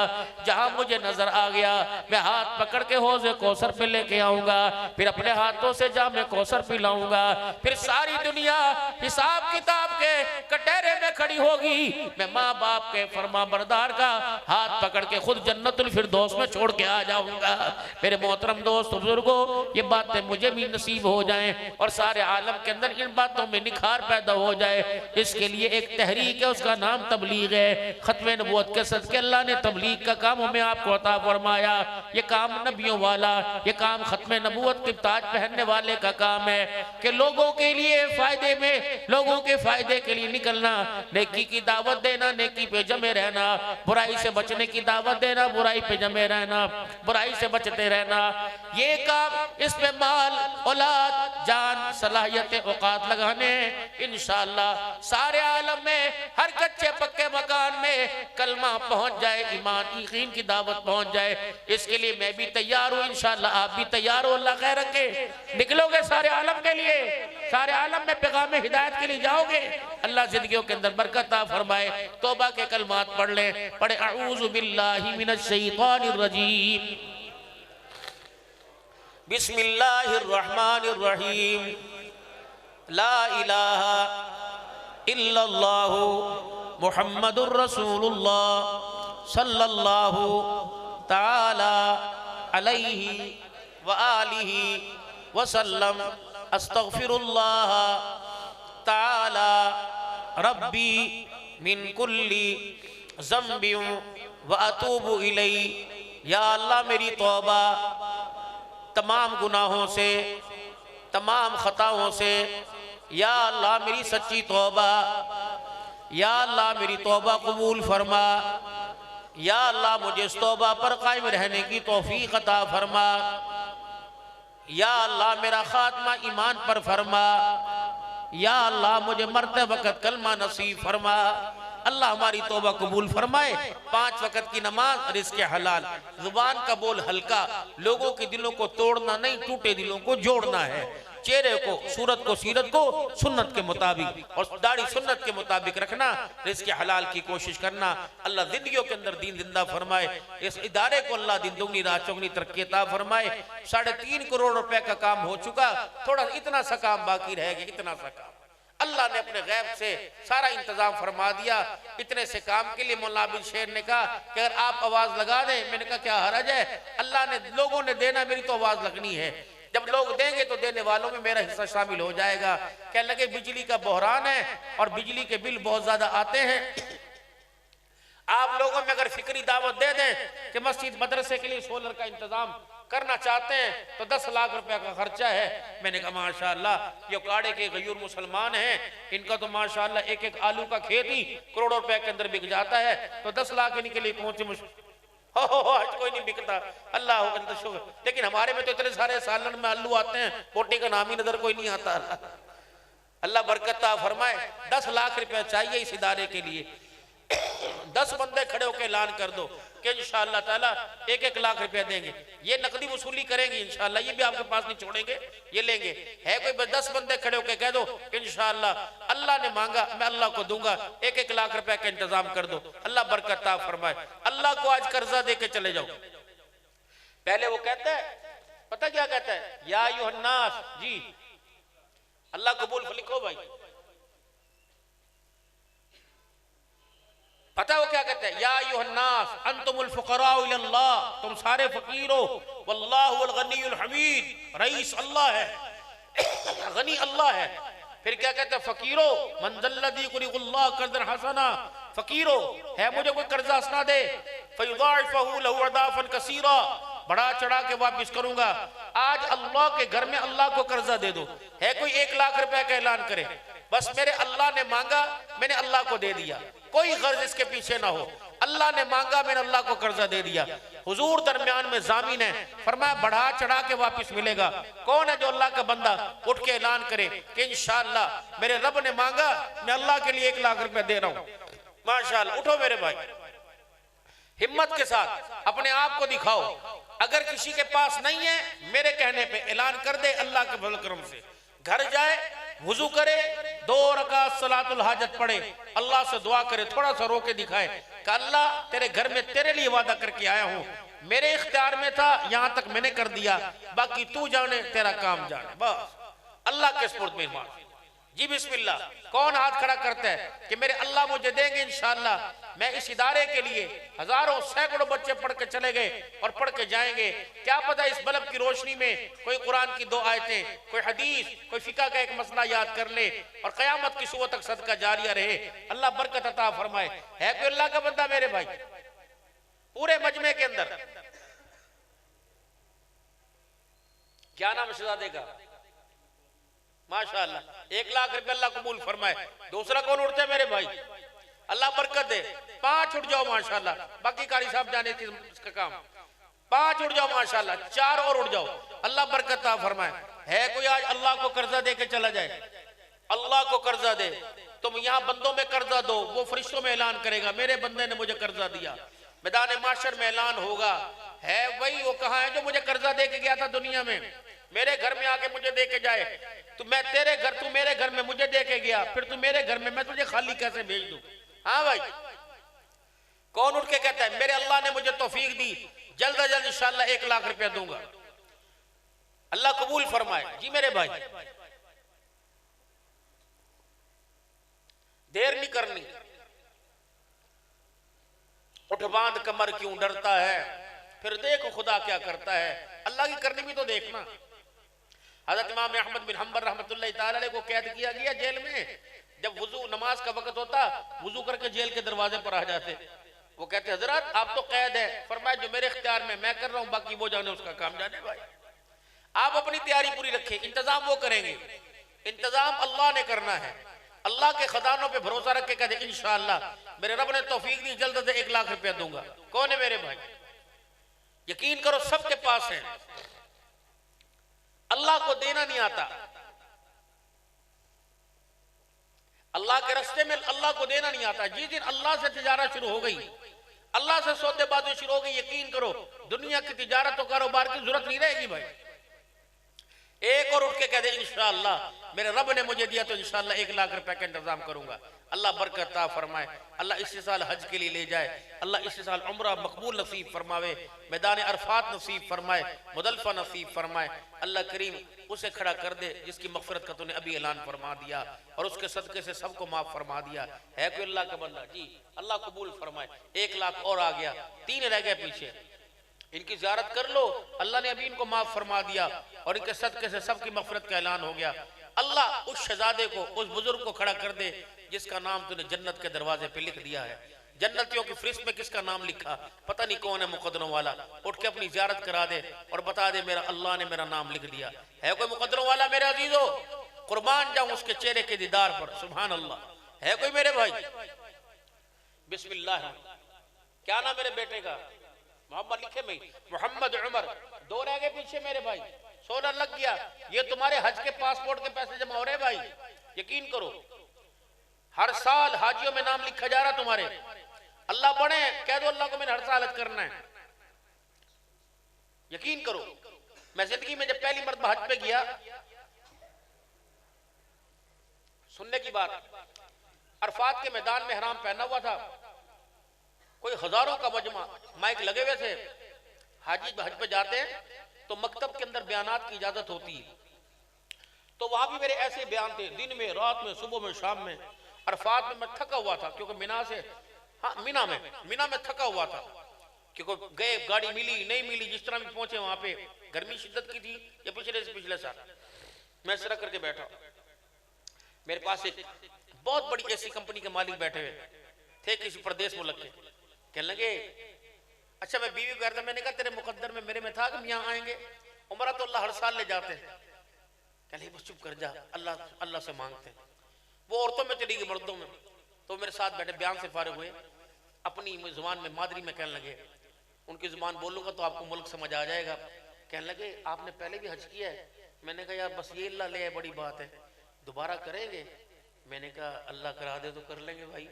जहां मुझे नजर आ गया मैं हाथ पकड़ के हौज़े कौसर पे लेके आऊंगा, फिर अपने हाथों से जामे कौसर पिलाऊंगा। फिर सारी दुनिया हिसाब किताब के कटहरे में खड़ी होगी, मैं माँ बाप के फरमा बरदार का हाथ पकड़ के खुद जन्नतुल फिरदौस में छोड़ के आ जाऊंगा। मेरे मोहतरम दोस्त बुजुर्गों, ये बातें मुझे भी नसीब हो जाएं और सारे आलम के अंदर इन बातों में निखार पैदा हो जाए। इसके लिए एक तहरीक है, उसका नाम तबलीग है। खत्मे नबूवत के सदके अल्लाह ने तबलीग का काम हमें आपको अता फरमाया। ये काम नबियों वाला, ये काम खत्मे नबूवत के ताज पहनने वाले का काम है कि लोगों के लिए फायदे में, लोगों के फायदे के लिए निकलना, नेकी की दावत देना, नेकी पे जमे रहना, बुराई से बचने की दावत देना, बुराई पे जमे रहना, बुराई से बचते रहना। ये काम, इसमें माल, औलाद, जान, सलाहियत, औकात लगाने इंशाअल्लाह सारे आलम में हर कच्चे पक्के मकान में कलमा पहुंच जाए, ईमान यकीन की दावत पहुंच जाए। इसके लिए मैं भी तैयार हूँ, इंशाअल्लाह आप भी तैयार हो। अल्लाह खैर रखे, निकलोगे सारे आलम के लिए, सारे आलम में पैगाम हिदायत के लिए जाओगे। अल्लाह जिंदगियों के अंदर बरकत फरमाए। तौबा के कलमात पढ़ ले, पढ़े अऊज़ु बिल्लाहि मिनश शैतानिर रजीम, बिस्मिल्लाहिर रहमानिर रहीम, ला इलाहा इल्लल्लाहु मुहम्मदुर रसूलुल्लाह सल्लल्लाहु ताला अलैहि व आलिहि वसल्लम। अस्तगफिरुल्लाह ताला रब्बी मिन कुल्ली ज़ंबिन व अतूबु इलैहि। या अल्लाह मेरी तौबा तमाम गुनाहों से, तमाम खताओं से, या अल्लाह मेरी सच्ची तौबा, या अल्लाह मेरी तौबा कबूल फरमा। या अल्लाह मुझे इस तौबा पर कायम रहने की तौफीक अता फरमा। या अल्लाह मेरा खात्मा ईमान पर फरमा। या अल्लाह मुझे मरते वक्त कलमा नसीब फरमा। अल्लाह हमारी तौबा कबूल फरमाए। 5 वक्त की नमाज, रिज़्क़ हलाल, जुबान का बोल हल्का, लोगों के दिलों को तोड़ना नहीं, टूटे दिलों को जोड़ना है। चेहरे को, सूरत को, सीरत को सुन्नत के मुताबिक और दाढ़ी सुन्नत के मुताबिक रखना, रिज़्क़ हलाल की कोशिश करना। अल्लाह जिंदगियों के अंदर दीन जिंदा फरमाए। इस इदारे को अल्लाह दिन दुगनी रात चौगनी तरक्की अता फरमाए। 3.5 करोड़ रुपए का काम हो चुका, थोड़ा इतना सा काम बाकी रहेगा, इतना सा काम अल्लाह ने अपने गैब से सारा इंतजाम फरमा दिया। इतने से काम के लिए मौलाना बिन शेर ने कहा कि अगर आप आवाज लगा दें। मैंने कहा क्या हरज है, अल्लाह ने, लोगों ने देना, मेरी तो आवाज लगनी है। जब लोग देंगे तो देने वालों में मेरा हिस्सा शामिल हो जाएगा। कहने लगे बिजली का बहरान है और बिजली के बिल बहुत ज्यादा आते हैं। आप लोगों में अगर फिक्री दावत दे दें कि मस्जिद मदरसे के लिए सोलर का इंतजाम करना चाहते हैं तो 10 लाख रुपए का खर्चा है। मैंने कहा माशाअल्लाह, ये काड़े के गयूर मुसलमान हैं, इनका तो माशाअल्लाह एक एक आलू का खेत ही करोड़ों रुपए के अंदर बिक जाता है, तो 10 लाख इनके लिए कौन सी मुश्किल। आज कोई नहीं बिकता, अल्लाह शुक्र। लेकिन हमारे में तो इतने सारे सालन में आलू आते हैं, बोटी का नाम ही नजर कोई नहीं आता। अल्लाह बरकत फरमाए। 10 लाख रुपए चाहिए इस इदारे के लिए। 10 बंदे खड़े होकर ऐलान कर दो कि इंशाअल्लाह ताला 1-1 लाख रुपया देंगे। ये नकदी वसूली करेंगे इंशाअल्लाह, ये भी आपके पास नहीं छोड़ेंगे, ये लेंगे। है कोई 10 बंदे खड़े होकर कह दो इंशाअल्लाह अल्लाह ने मांगा मैं अल्लाह को दूंगा, 1-1 लाख रुपया का इंतजाम कर दो। अल्लाह बरकत फरमाए। अल्लाह को आज कर्जा दे के चले जाओ। पहले वो कहता है, पता क्या कहता है, या अय्युहन्नास जी, अल्लाह कबूल लिखो भाई। पता वो क्या कहते हैं, या अय्युहन्नास अंतुमुल फुकराउ इलल्लाह, तुम सारे फकीर हो, वल्लाहुल गनियुल हमीद, रईस अल्लाह है, गनी अल्लाह है। फिर क्या कहते हैं, फकीरो मन जल्लदी कुरिल्लाह कर्दन हसना, फकीरो है मुझे कोई कर्जा हसना दे, फयुदाइफहु लहु अदाफन कसीरा, बढ़ा चढ़ा के वापस करूंगा। आज अल्लाह के घर में अल्लाह को कर्जा दे दो। है कोई 1 लाख रुपए का ऐलान करे, बस मेरे अल्लाह ने मांगा मैंने अल्लाह को दे दिया, कोई गर्ज इसके पीछे ना हो। अल्लाह ने मांगा मैंने अल्लाह को कर्जा दे दिया। हुजूर दरमियान में जामीन है, फरमाया बढ़ा चढ़ा के वापस मिलेगा। कौन है जो अल्लाह का बंदा उठ के ऐलान करे कि इंशाअल्लाह मेरे रब ने मांगा मैं अल्लाह के लिए 1 लाख रुपए दे रहा हूं। माशाअल्लाह, उठो मेरे भाई, हिम्मत के साथ अपने आप को दिखाओ। अगर किसी के पास नहीं है, मेरे कहने पे ऐलान कर दे, अल्लाह के फजल करम से घर जाए, वुजू करे, 2 रकात सलातुल हाजत पढ़े, अल्लाह से दुआ करे, थोड़ा सा रो के दिखाए कि अल्लाह तेरे घर में तेरे लिए वादा करके आया हूँ, मेरे इख्तियार में था, यहाँ तक मैंने कर दिया, बाकी तू जाने तेरा काम जाने। बस अल्लाह के सुपुर्द में ईमान। जी बिस्मिल्लाह। कौन हाथ खड़ा करता है कि मेरे अल्लाह मुझे देंगे इंशाअल्लाह। मैं इस इदारे के लिए हजारों सैकड़ों बच्चे पढ़ के चले गए और पढ़ के जाएंगे। क्या पता इस बल्ब की रोशनी में कोई कुरान की 2 आयतें, कोई हदीस, कोई फिका का एक मसला याद कर ले और कयामत की सुबह तक सदका जारिया रहे। अल्लाह बरकत अता फरमाए। है कोई अल्लाह का बंदा मेरे भाई पूरे मजमे के अंदर? क्या नाम शहजादे का? माशाअल्लाह, 1 लाख रुपए अल्लाह कबूल फरमाए। दूसरा कौन उठते मेरे भाई? अल्लाह बरकत दे। 5 उठ जाओ माशाअल्लाह, बाकी कारी साहब जाने इसका काम। 5 उठ जाओ माशाअल्लाह, 4 और उठ जाओ, अल्लाह बरकत फरमाए। है कोई आज अल्लाह को कर्जा दे के चला जाए? अल्लाह को कर्जा दे। तुम यहाँ बंदों में कर्जा दो, वो फरिश्तों में ऐलान करेगा मेरे बंदे ने मुझे कर्जा दिया। मैदान माशर में ऐलान होगा, है वही वो कहाँ है जो मुझे कर्जा दे के गया था दुनिया में, मेरे घर में आके मुझे दे के जाए। तो मैं तेरे घर, तू मेरे घर में मुझे दे के गया, फिर तू मेरे घर में, मैं तुझे खाली कैसे भेज दूं? हाँ भाई, कौन उठ के कहता है मेरे अल्लाह ने मुझे तौफीक दी, जल्द अज जल्द इंशाअल्लाह 1 लाख रुपया दूंगा। अल्लाह कबूल फरमाए। जी मेरे भाई, देर नहीं करनी। उठ बांध कमर क्यों डरता है, फिर देखो खुदा क्या करता है। अल्लाह की करनी भी तो देखना। हज़रत इमाम अहमद बिन हंबल रहमतुल्लाह तआला अलैह को कैद किया गया जेल में। जब वुजू नमाज का वक्त होता, वुजू करके जेल के दरवाजे पर आ जाते। वो कहते हजरत आप तो कैद है। फरमाया जो मेरे इख्तियार में मैं कर रहा हूँ, बाकी वो जाने उसका काम जाने। भाई आप अपनी तैयारी पूरी रखें, इंतजाम वो करेंगे, इंतजाम अल्लाह ने करना है। अल्लाह के खजानों पे भरोसा रख के कहते इंशाअल्लाह मेरे रब ने तौफीक दी, जल्द से 1 लाख रुपया दूंगा। कौन है मेरे भाई? यकीन करो सबके पास है, अल्लाह को देना नहीं आता। अल्लाह के रास्ते में अल्लाह को देना नहीं आता। जिस दिन अल्लाह से तिजारत शुरू हो गई, अल्लाह से सौदेबाजी शुरू हो गई, यकीन करो दुनिया की तिजारत और कारोबार की जरूरत नहीं रहेगी भाई। एक और उठ के कह दे इंशाअल्लाह मेरे रब ने मुझे दिया तो इंशाअल्लाह 1 लाख रुपए का इंतजाम करूंगा। अल्लाह बरकत अता फरमाए, अल्लाह इसी साल हज के लिए ले जाए, अल्लाह इसी साल उम्रा मकबूल नसीब फरमावे, मैदान अरफात नसीब फरमाए, मुदलफा नसीब फरमाए। अल्लाह करीम उसे खड़ा कर दे जिसकी मगफिरत का तूने अभी ऐलान फरमा दिया और उसके सदके से सबको माफ फरमा दिया। है कोई अल्लाह का बंदा? जी अल्लाह कबूल फरमाए। 1 लाख और आ गया, 3 रह गए पीछे, इनकी ज़ियारत कर लो, अल्लाह ने अभी इनको माफ फरमा दिया और इनके सदके से सबकी मगफिरत का ऐलान हो गया। अल्लाह उस शहजादे को, उस बुजुर्ग को खड़ा कर दे जिसका नाम तूने जन्नत के दरवाजे पे लिख दिया है। जन्नतियों की फरिश्त में किसका नाम लिखा पता नहीं कौन है मुकद्दरों वाला, उठ के अपनी ज़ियारत करा दे और बता दे मेरा अल्लाह ने मेरा नाम लिख दिया। है कोई मुकद्दरों वाला मेरे अजीजों? कुर्बान जाऊं उसके चेहरे के दीदार पर। सुभान अल्लाह। है कोई मेरे भाई? बिस्मिल्लाह। क्या नाम मेरे बेटे का? मोहम्मद लिखे में, मोहम्मद उमर। 2 रह गए पीछे मेरे भाई, 16 लग गया। ये तुम्हारे हज के पासपोर्ट के पैसे जमा हो रहे भाई, यकीन करो हर साल हाजियों में नाम लिखा जा रहा तुम्हारे। अल्लाह बने, कह दो अल्लाह को मैंने हर साल हज करना है। यकीन करो मैं जिंदगी में जब पहली मरतबा हज पे गया, सुनने की बात, अरफात के मैदान में हराम पहना हुआ था, कोई हजारों का मजमा, माइक लगे हुए थे। हाजी हज पे जाते हैं तो मकतब के अंदर बयानात की इजाजत होती है, तो वहां भी मेरे ऐसे बयान थे, दिन में, रात में, सुबह में, शाम में। अरफात में मैं थका हुआ था क्योंकि मीना से, हाँ मीना में थका हुआ था क्योंकि गए, गाड़ी मिली नहीं मिली, जिस तरह भी पहुंचे वहां पे गर्मी शिद्दत की थी। ये पिछले से पिछले साल मैं इस तरह करके बैठा, मेरे पास एक बहुत बड़ी ऐसी कंपनी के मालिक बैठे हुए थे किसी प्रदेश मुल्क के। कहने लगे अच्छा, मैं बीवी को कहता, मैंने कहा तेरे मुकद्दर में मेरे में था कि हम यहाँ आएंगे, उम्रा तो अल्लाह हर साल ले जाते हैं। कहले बस चुप कर जा, अल्लाह से मांगते हैं। वो औरतों में चली गई, मर्दों में। तो मेरे साथ बैठे बयान से फारिग हुए, अपनी जुबान में मादरी में कहने लगे, उनकी जुबान बोलूंगा तो आपको मुल्क समझ आ जाएगा। कहने लगे आपने पहले भी हज किया है? मैंने कहा यार बस ये अल्लाह ले आए, बड़ी बात है, दोबारा करेंगे? मैंने कहा अल्लाह करा दे तो कर लेंगे भाई,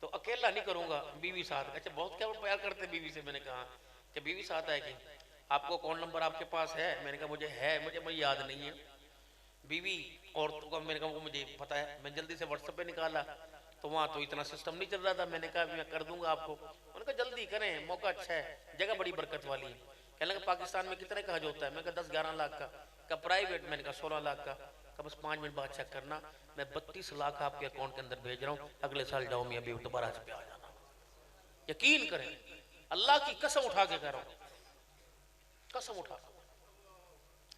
तो अकेला नहीं करूंगा, बीवी साथ। अच्छा बहुत क्या प्यार करते बीवी से? मैंने कहा कि बीवी साथ है कि आपको अकाउंट नंबर आपके पास है? मैंने कहा मुझे है, मुझे याद नहीं है। बीवी औरतों का मैंने कहा मुझे पता है। मैं जल्दी से व्हाट्सएप पे निकाला तो वहाँ तो इतना सिस्टम नहीं चल रहा था। मैंने कहा मैं कर दूंगा आपको। उन्होंने कहा जल्दी करें, मौका अच्छा है, जगह बड़ी बरकत वाली है। कहने लगा पाकिस्तान में कितने का हज होता है? मैं कहा 10-11 लाख का प्राइवेट? मैंने कहा 16 लाख का। बस 5 मिनट बाद चेक करना, मैं 32 लाख आपके अकाउंट के अंदर भेज रहा हूँ, अगले साल जाओ मैं अभी दोबारा हज पे आ जाना। यकीन करें, अल्लाह की कसम उठा के कह रहा हूँ, कसम उठा।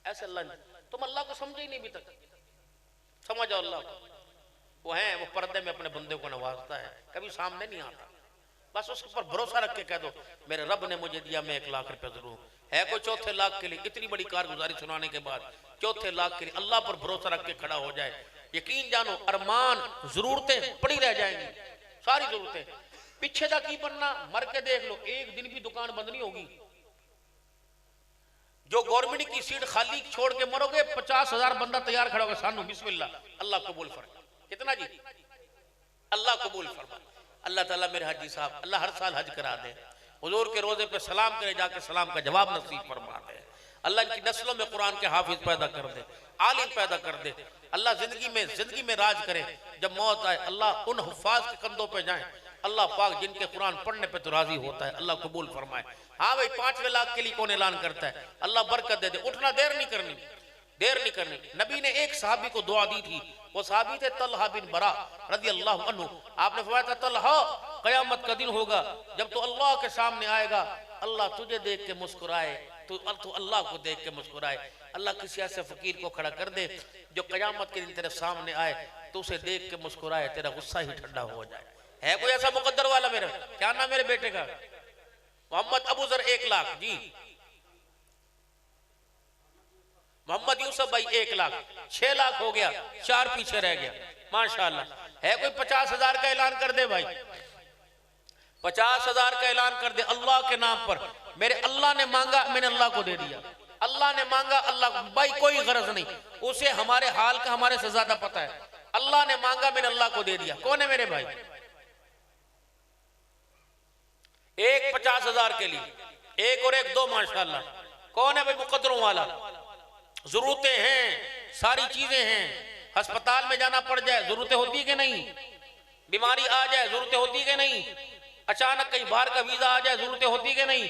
ऐसे अल्लाह ने, तुम अल्लाह को समझे ही नहीं अभी तक। समझो अल्लाह को, वो है, वो पर्दे में अपने बंदे को नवाजता है, कभी सामने नहीं आता। बस उसके ऊपर भरोसा रख के कह दो मेरे रब ने मुझे दिया, मैं 1 लाख रुपया जरूर। है कोई चौथे लाख के लिए इतनी बड़ी कारगुजारी सुनाने के बाद चौथे लाख के लिए अल्लाह पर भरोसा रख के खड़ा हो जाए? यकीन जानो अरमान, जरूरतें पड़ी रह जाएंगी, सारी जरूरतें। पीछे तक की बनना, मर के देख लो, एक दिन भी दुकान बंद नहीं होगी। जो गवर्नमेंट की सीट खाली छोड़ के मरोगे, 50,000 बंदा तैयार खड़ा होगा सानू। बिस्मिल्लाह, अल्लाह कबूल फरमा। कितना जी? अल्लाह कबूल फरमा। अल्लाह ताला मेरे हाजी साहब अल्लाह हर साल हज करा दे, हुजूर के रोजे पे सलाम करे, जाके सलाम का जवाब नसीब फरमा दे। अल्लाह इनकी नस्लों में कुरान के हाफिज पैदा कर दे, आलिम पैदा कर दे। अल्लाह जिंदगी में राज करे, जब मौत आए अल्लाह उन हुफ्फाज के कंधों पे जाए। अल्लाह पाक जिनके कुरान पढ़ने पे तो राजी होता है, अल्लाह कबूल फरमाए। हाँ भाई 5वें लाख के लिए कौन ऐलान करता है? अल्लाह बरकत दे दे। उठना, देर नहीं करनी। नबी ने एक सहाबी को दुआ दी थी, वो सहाबी थे तलहा बिन बरा रज़ी अल्लाह अन्हु। आपने फरमाया था तलहा कयामत का दिन होगा जब तो अल्लाह के सामने आएगा, अल्लाह तुझे देख के मुस्कुराए, तो अल्लाह को देख के मुस्कुराए। अल्लाह किसी ऐसे फकीर को खड़ा कर दे जो कयामत के दिन तेरे सामने आए तो उसे देख के मुस्कुराए, तेरा गुस्सा ही ठंडा हो जाए। है कोई ऐसा मुकद्दर वाला? मेरा क्या नाम मेरे बेटे का? मोहम्मद अबू जर 1 लाख जी। मोहम्मद यूसुफ भाई 1 लाख, 6 लाख हो गया, 4 पीछे रह गया। माशाल्लाह। है कोई 50,000 का ऐलान कर दे भाई, 50,000 का ऐलान कर दे अल्लाह के नाम पर। मेरे अल्लाह ने मांगा, मैंने अल्लाह को दे दिया। अल्लाह ने मांगा, अल्लाह भाई कोई गरज नहीं, उसे हमारे हाल का हमारे से ज्यादा पता है। अल्लाह ने मांगा, मैंने अल्लाह को दे दिया। कौन है मेरे भाई? एक 50,000 के लिए, एक और एक दो, माशाल्लाह। कौन है भाई? मुकद्दरों वाला। जरूरतें हैं, सारी चीजें हैं। अस्पताल में जाना पड़ जाए, जरूरतें होती कि नहीं? बीमारी आ जाए, जरूरतें होती कि नहीं? अचानक कहीं बाहर का वीजा आ जाए, जरूरतें होती कि नहीं?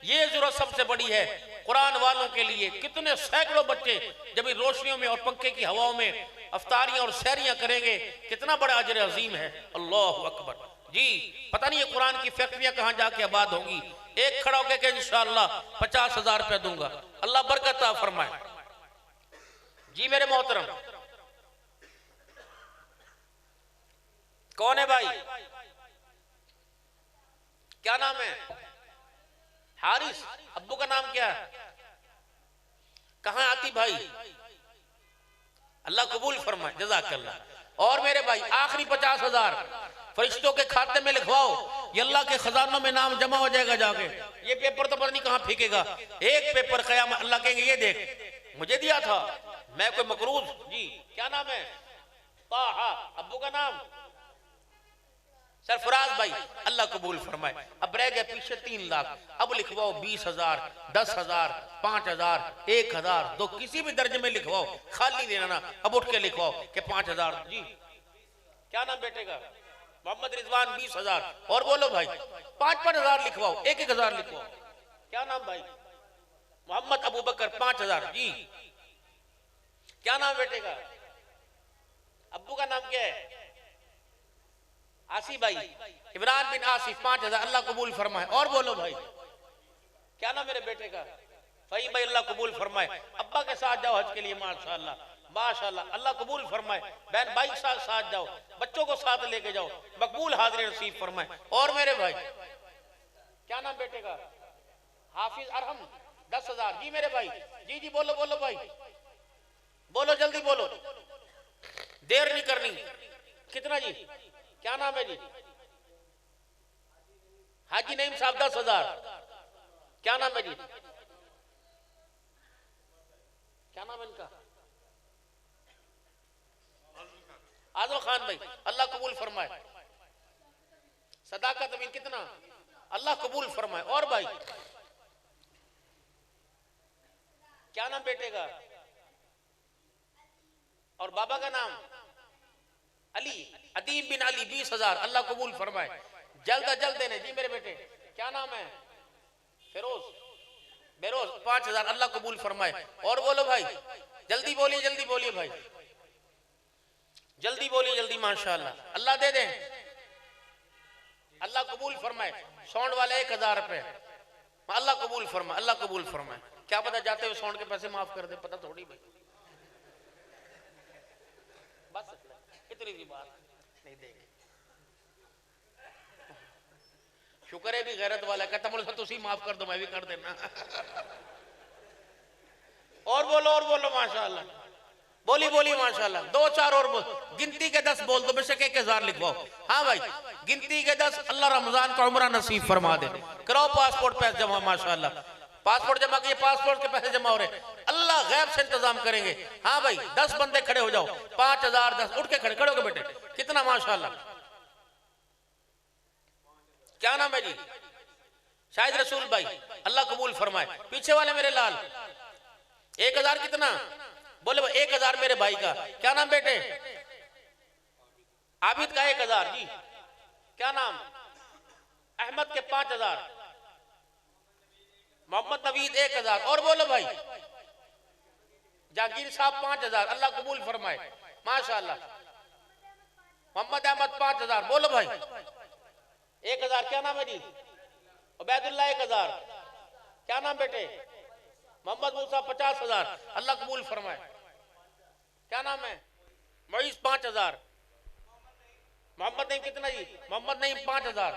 ये जरूरत सबसे बड़ी है कुरान वालों के लिए। कितने सैकड़ों बच्चे जब इन रोशनियों में और पंखे की हवाओं में अफ्तारियां और सैरियां करेंगे, कितना बड़ा अजर अजीम है। अल्लाह अकबर जी। पता नहीं ये कुरान की फैक्ट्रियां कहां जाके आबाद होंगी। एक खड़ा होकर के इंशाअल्लाह 50,000 रुपया दूंगा, अल्लाह बरकत फरमाए। जी मेरे मोहतरम, कौन है भाई? क्या नाम है? हारिस। अब्बू का नाम क्या है? कहां आती भाई? अल्लाह कबूल फरमाए, जज़ाकल्लाह। और मेरे भाई आखिरी 50,000 फरिश्तों के खाते में लिखवाओ, ये अल्लाह के खजानों में नाम जमा हो जाएगा जाके। ये पेपर तो पता नहीं कहां फेंकेगा। एक पेपर क़यामत अल्लाह कहेंगे ये देख मुझे दिया था, मैं कोई मकरूज। जी क्या नाम है? ताहा। अब्बू का नाम? सरफराज भाई, अल्लाह कबूल फरमाए। अब रह गए पीछे 3 लाख। अब लिखवाओ 20,000, 10,000, 5,000, 1,000, दो किसी भी दर्जे में लिखवाओ, खाली देना ना। अब उठ के लिखवाओ कि 5,000। जी क्या नाम बेटे का? मोहम्मद रिजवान। 20,000। और बोलो भाई 5,000 लिखवाओ, 1,000 लिखवाओ। क्या नाम भाई? मोहम्मद अबू बकर। 5,000। जी क्या नाम बेटे का? अब्बू का नाम क्या है? आसिफ भाई। इमरान बिन आसिफ। 5,000, अल्लाह कबूल फरमाए। और बोलो भाई क्या नाम मेरे बेटे का? फहीम भाई, अल्लाह कबूल फरमाए। अब्बा के साथ जाओ हज के लिए, माशाल्लाह माशाल्लाह, अल्लाह कबूल फरमाए। बहन भाई के साथ जाओ, बच्चों को साथ लेके जाओ, मकबूल हाजिर नसीब फरमाए। और मेरे भाई क्या नाम बेटे का? हाफिज अरहम। 10,000। जी मेरे भाई। जी जी बोलो बोलो भाई, बोलो जल्दी बोलो, देर नहीं करनी। कितना जी? क्या नाम है जी? हाजी नईम साहब। 10,000। क्या नाम है जी? क्या नाम है इनका? आजम खान भाई, अल्लाह कबूल फरमाए। सदाकत अमीन। कितना? अल्लाह कबूल फरमाए। और भाई क्या नाम बेटे का? और बाबा का नाम? अली। अदीब बिन अली। 20,000, अल्लाह कबूल फरमाए। जल्द अज जल्द देने। जी मेरे बेटे क्या नाम है? फिरोज। बेरोज। 5,000, अल्लाह कबूल फरमाए। और बोलो भाई जल्दी बोलिए, जल्दी बोलिए भाई, जल्दी बोलिए, जल्दी। माशाल्लाह, अल्लाह दे दे, अल्लाह कबूल फरमाए। साउंड वाले 1,000 रुपए, अल्लाह कबूल फरमाए, अल्लाह कबूल फरमाए। क्या पता जाते हुए साउंड के पैसे माफ कर दे, पता थोड़ी भाई। बस इतनी भी बात नहीं देगी। शुक्र है भी गैरत वाला, कहता मुझे तुसी माफ कर दो, मैं भी कर देना। और बोलो माशाल्लाह, बोली बोली माशाल्लाह। 2-4 और बोल, गिनती के 10 बोल दो, बेशक 1,000 लिखवाओ। हाँ भाई गिनती के 10। अल्लाह रमजान का उम्रा नसीब फरमा दे। कराओ पासपोर्ट पैसे जमा, माशाल्लाह पासपोर्ट जमा किए, पासपोर्ट के पैसे जमा हो रहे, अल्लाह गैब से इंतजाम करेंगे। हाँ भाई 10 बंदे खड़े हो जाओ, 5,000 10 उठ के खड़े हो गए बेटे, कितना माशाल्लाह। क्या नाम है जी? शाहिद रसूल भाई, अल्लाह कबूल फरमाए। पीछे वाले मेरे लाल 1,000। कितना बोले? 1,000 मेरे भाई का। क्या नाम बेटे? आबिद का 1,000। जी क्या नाम? अहमद के 5,000। मोहम्मद नवीद 1,000। और बोलो भाई जहांगीर साहब 5,000, अल्लाह कबूल फरमाए माशाल्लाह। मोहम्मद अहमद 5,000। बोलो भाई 1,000। क्या नाम है जी? उबैदुल्लाह 1,000। क्या नाम बेटे? मोहम्मद मूसा 50,000, अल्लाह कबूल फरमाए। क्या नाम है? मोइस 5,000। मोहम्मद नईम कितना जी? मोहम्मद नईम 5,000।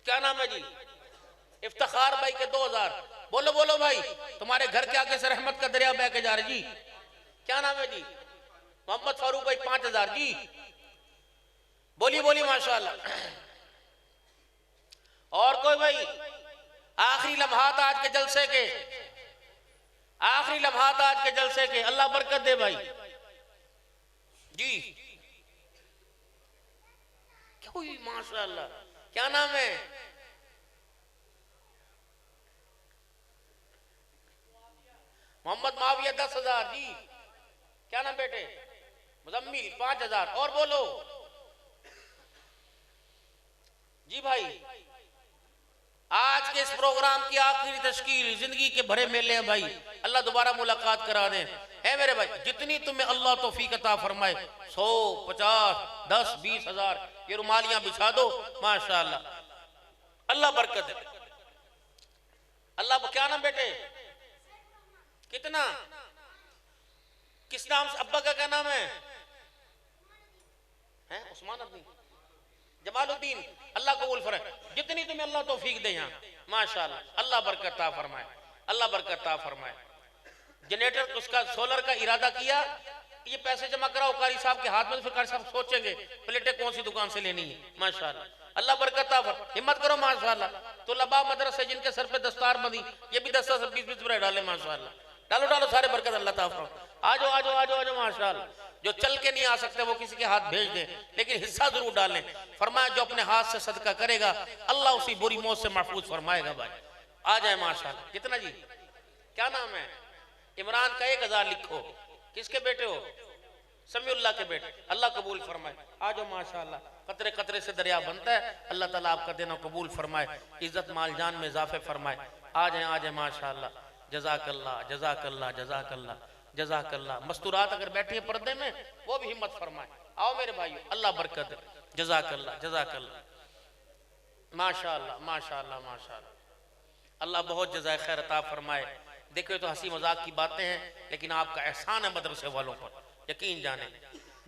क्या नाम है जी? इफ्तिखार भाई के 2,000। बोलो बोलो भाई, तुम्हारे घर के आगे से रहमत का दरिया बह के जा रहे जी। क्या नाम है जी? मोहम्मद फारूक भाई 5000 जी। बोलिए बोलिए माशाल्लाह। और कोई भाई? आखिरी लम्हात आज के जलसे के, आखिरी लम्हात आज के जलसे के, अल्लाह बरकत दे भाई जी। क्या हुई माशाल्लाह? क्या नाम है? मोहम्मद माविया 10,000 जी। क्या नाम बेटे? मुजम्मिल 5,000। और बोलो जी भाई। आज के इस प्रोग्राम की आखिरी तश्कील, जिंदगी के भरे मेले हैं भाई, अल्लाह दोबारा मुलाकात करा दे। है मेरे भाई, जितनी तुम्हें अल्लाह तौफीक अता फरमाए, 100, 50, 10, 20,000 ये रुमालियां बिछा दो माशाल्लाह, अल्लाह बरकत दे। अल्लाह। क्या नाम बेटे? कितना? किस नाम से? अब्बा का क्या नाम है? उस्मान अब्दी, जमालुद्दीन। अल्लाह कबूल फरमाए। जितनी तुम्हें अल्लाह तौफीक दे यहाँ माशाल्लाह, अल्लाह बरकत ता फरमाए, अल्लाह बरकत ता फरमाए। जनरेटर उसका सोलर का इरादा किया, ये पैसे जमा कराओ कारी साहब के हाथ में, फिर कारी साहब सोचेंगे प्लेटें कौन सी दुकान से लेनी है माशाल्लाह, अल्लाह बरकत ता फरमाए। हिम्मत करो माशाल्लाह। तो लबा मदरसे जिनके सर पे दस्तार बंदी, ये भी 10 से 20 रुपए डाले माशाल्लाह। डालो डालो सारे, बरकत अल्लाह ता फरमाए। आ जाओ आ जाओ आ जाओ आ जाओ माशाल्लाह। जो चल के नहीं आ सकते वो किसी के हाथ भेज दें, लेकिन हिस्सा जरूर डालें। फरमाया जो अपने हाथ से सदका करेगा अल्लाह उसी बुरी मौत से महफूज फरमाएगा भाई। आ जाए माशाल्लाह। कितना जी? क्या नाम है? इमरान का 1000 लिखो। किसके बेटे हो? समीउल्लाह के बेटे, अल्लाह कबूल फरमाए। आ जाओ माशाल्लाह। कतरे कतरे से दरिया बनता है, अल्लाह ताला आपका देना कबूल फरमाए, इज्जत माल जान में इजाफे फरमाए। आ जाए माशाल्लाह। जज़ाकल्लाह जज़ाकल्लाह जज़ाकल्लाह जज़ाकल्लाह। मस्तूरात अगर बैठी है पर्दे में वो भी हिम्मत फरमाए। आओ मेरे भाइयों, अल्लाह बरकत दे। जज़ाकल्लाह जज़ाकल्लाह माशाल्लाह माशाल्लाह माशाल्लाह। अल्लाह बहुत जज़ाए खैर अता फरमाए। देखो तो हंसी मजाक की बातें हैं, लेकिन आपका एहसान है मदरसे वालों पर, यकीन जाने।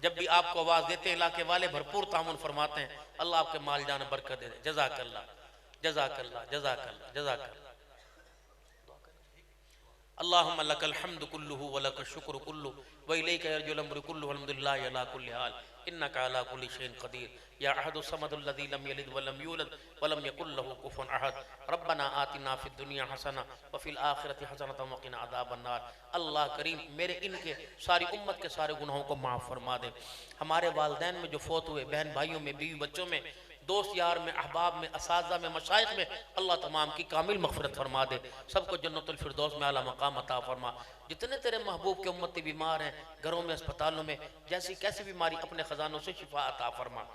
जब भी आपको आवाज़ देते हैं इलाके वाले भरपूर तामुन फरमाते हैं। अल्लाह आपके माल जान बरकत दे। जज़ाकल्लाह जज़ाकल्लाह जज़ाकल्लाह जज़ाकल्लाह। अल्लाहुम्मा लकल हम्दु कुल्लुहु व लकश शुक्र कुल्लुहु व इलैका यरजुल अम्रु कुल्लुहु अल्हम्दुलिल्लाहि अला कुल्लि हाल इन्नका अला कुल्लि शैइन क़दीर या अहदु समदुल लज़ी लम यलिद व लम यूलद व लम यकुल लहु कुफुवन अहद रब्बना आतिना फिद दुनिया हसना व फिल आखिरति हसनतन व क़िना अज़ाबन नार। अल्लाह करीम मेरे इनके सारी उम्मत के सारे गुनाहों को माफ़ फरमा दे। हमारे वालिदैन में जो फौत हुए, बहन भाइयों में, बीवी बच्चों में, दोस्त यार में, अहबाब में, असातिज़ा में, मशाइख में, अल्लाह तमाम की कामिल मग़फ़िरत फरमा दे। सबको जन्नतुल फिरदौस में आला मकाम अता फरमा। जितने तेरे महबूब के उम्मती बीमार हैं, घरों में, अस्पतालों में, जैसी कैसी बीमारी अपने ख़जानों से शिफा अता फरमा।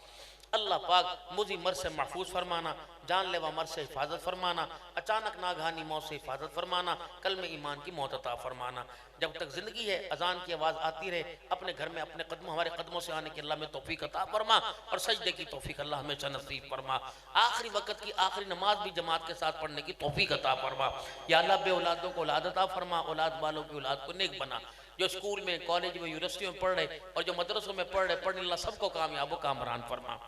अल्लाह पाक मुझी मर से महफूज फरमाना, जानलेवा मर से हिफाजत फरमाना, अचानक नागहानी मौत से हिफाजत फरमाना, कल में ईमान की मौत अता फरमाना। जब तक ज़िंदगी है अजान की आवाज़ आती रहे, अपने घर में अपने कदमों, हमारे कदमों से आने की अल्लाह में तौफीक अता फरमा और सजदे की तौफीक अल्लाह हमेशा नसीब फरमा। आखिरी वक्त की आखिरी नमाज भी जमात के साथ पढ़ने की तौफीक अता फरमा। या अल्लाह बे औलादों को औलाद अता फरमा, औलाद वालों की औलाद को नेक बना। जो स्कूल में, कॉलेज में, यूनिवर्सिटियों में पढ़ रहे और जो मदरसों में पढ़ रहे, पढ़ने अल्लाह सबको कामयाब व कामरान फरमा।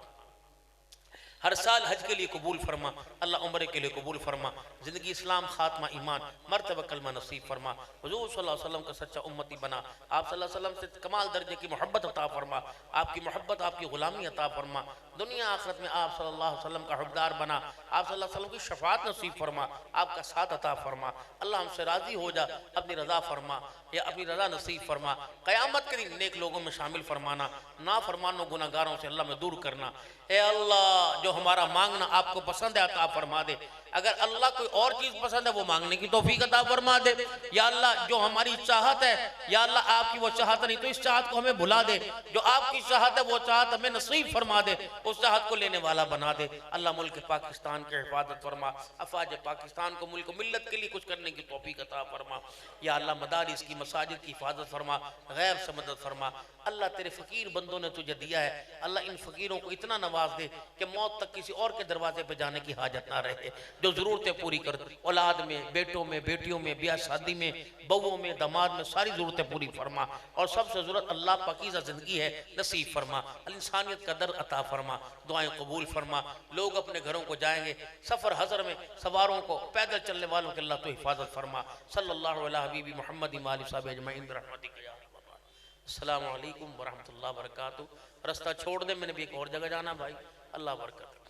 हर साल हज के लिए कबूल फरमा, अल्लाह उम्रे के लिए कबूल फरमा। ज़िंदगी इस्लाम, खात्मा ईमान, मर्तबा कलमा नसीब फरमा। हुज़ूर सल्लल्लाहु अलैहि वसल्लम का सच्चा उम्मती बना। आप सल्लल्लाहु अलैहि वसल्लम से कमाल दर्जे की मोहब्बत अता फरमा। आपकी मोहब्बत, आपकी ग़ुलामी अता फरमा। दुनिया आखिरत में आप सल्लल्लाहु अलैहि वसल्लम का हक़दार बना। आप सल्लल्लाहु अलैहि वसल्लम की शफ़ाअत नसीब फरमा, आपका साथ अता फरमा। अल्लाह हमसे राज़ी हो जा, अपनी रज़ा फरमा या अपनी रज़ा नसीब फरमा। क़यामत के दिन नेक लोगों में शामिल फरमाना, ना फरमानों गुनाहगारों से अल्लाह में दूर करना। ए अल्लाह, जो हमारा मांगना आपको पसंद है अता फरमा दे। अगर अल्लाह कोई और चीज़ पसंद है वो मांगने की तौफीक अता फरमा दे। या अल्लाह, जो हमारी चाहत है, या अल्लाह आपकी वो चाहत नहीं तो इस चाहत को हमें भुला दे। जो आपकी चाहत है वो चाहत हमें नसीब फरमा दे, उस चाहत को लेने वाला बना दे। अल्लाह मुल्क पाकिस्तान की हिफाजत फरमा। अफवाज पाकिस्तान को, मुल्क मिल्लत के लिए कुछ करने की तौफीक अता फरमा। या अल्लाह मदारिस की, मसाजिद की हिफाजत फरमा, गैर से मदद फरमा। अल्लाह तेरे फ़कीर बंदों ने तुझे दिया है, अल्लाह इन फ़कीरों को इतना नवाज दे कि मौत तक किसी और के दरवाजे पर जाने की हाजत ना रहे। जो ज़रूरतें पूरी कर, औलाद में, बेटों में, बेटियों में, ब्याह शादी में, बहुओं में, दामाद में, सारी ज़रूरतें पूरी फरमा। और सबसे ज़रूरत अल्लाह पाकीज़ा ज़िंदगी है नसीब फरमा, इंसानियत का दर अता फरमा, दुआएं कबूल फरमा। लोग अपने घरों को जाएंगे, सफ़र हज़र में सवारों को, पैदल चलने वालों के अल्लाह तो हिफाजत फरमा। सल्लल्लाहु अलैहि हबीबी मुहम्मद व साहब अजमईन रहमतिक या रब्बल आलमीन। अस्सलामु अलैकुम व रहमतुल्लाहि व बरकातहू। रास्ता छोड़ दे, मैंने भी एक और जगह जाना भाई। अल्लाह बरकत।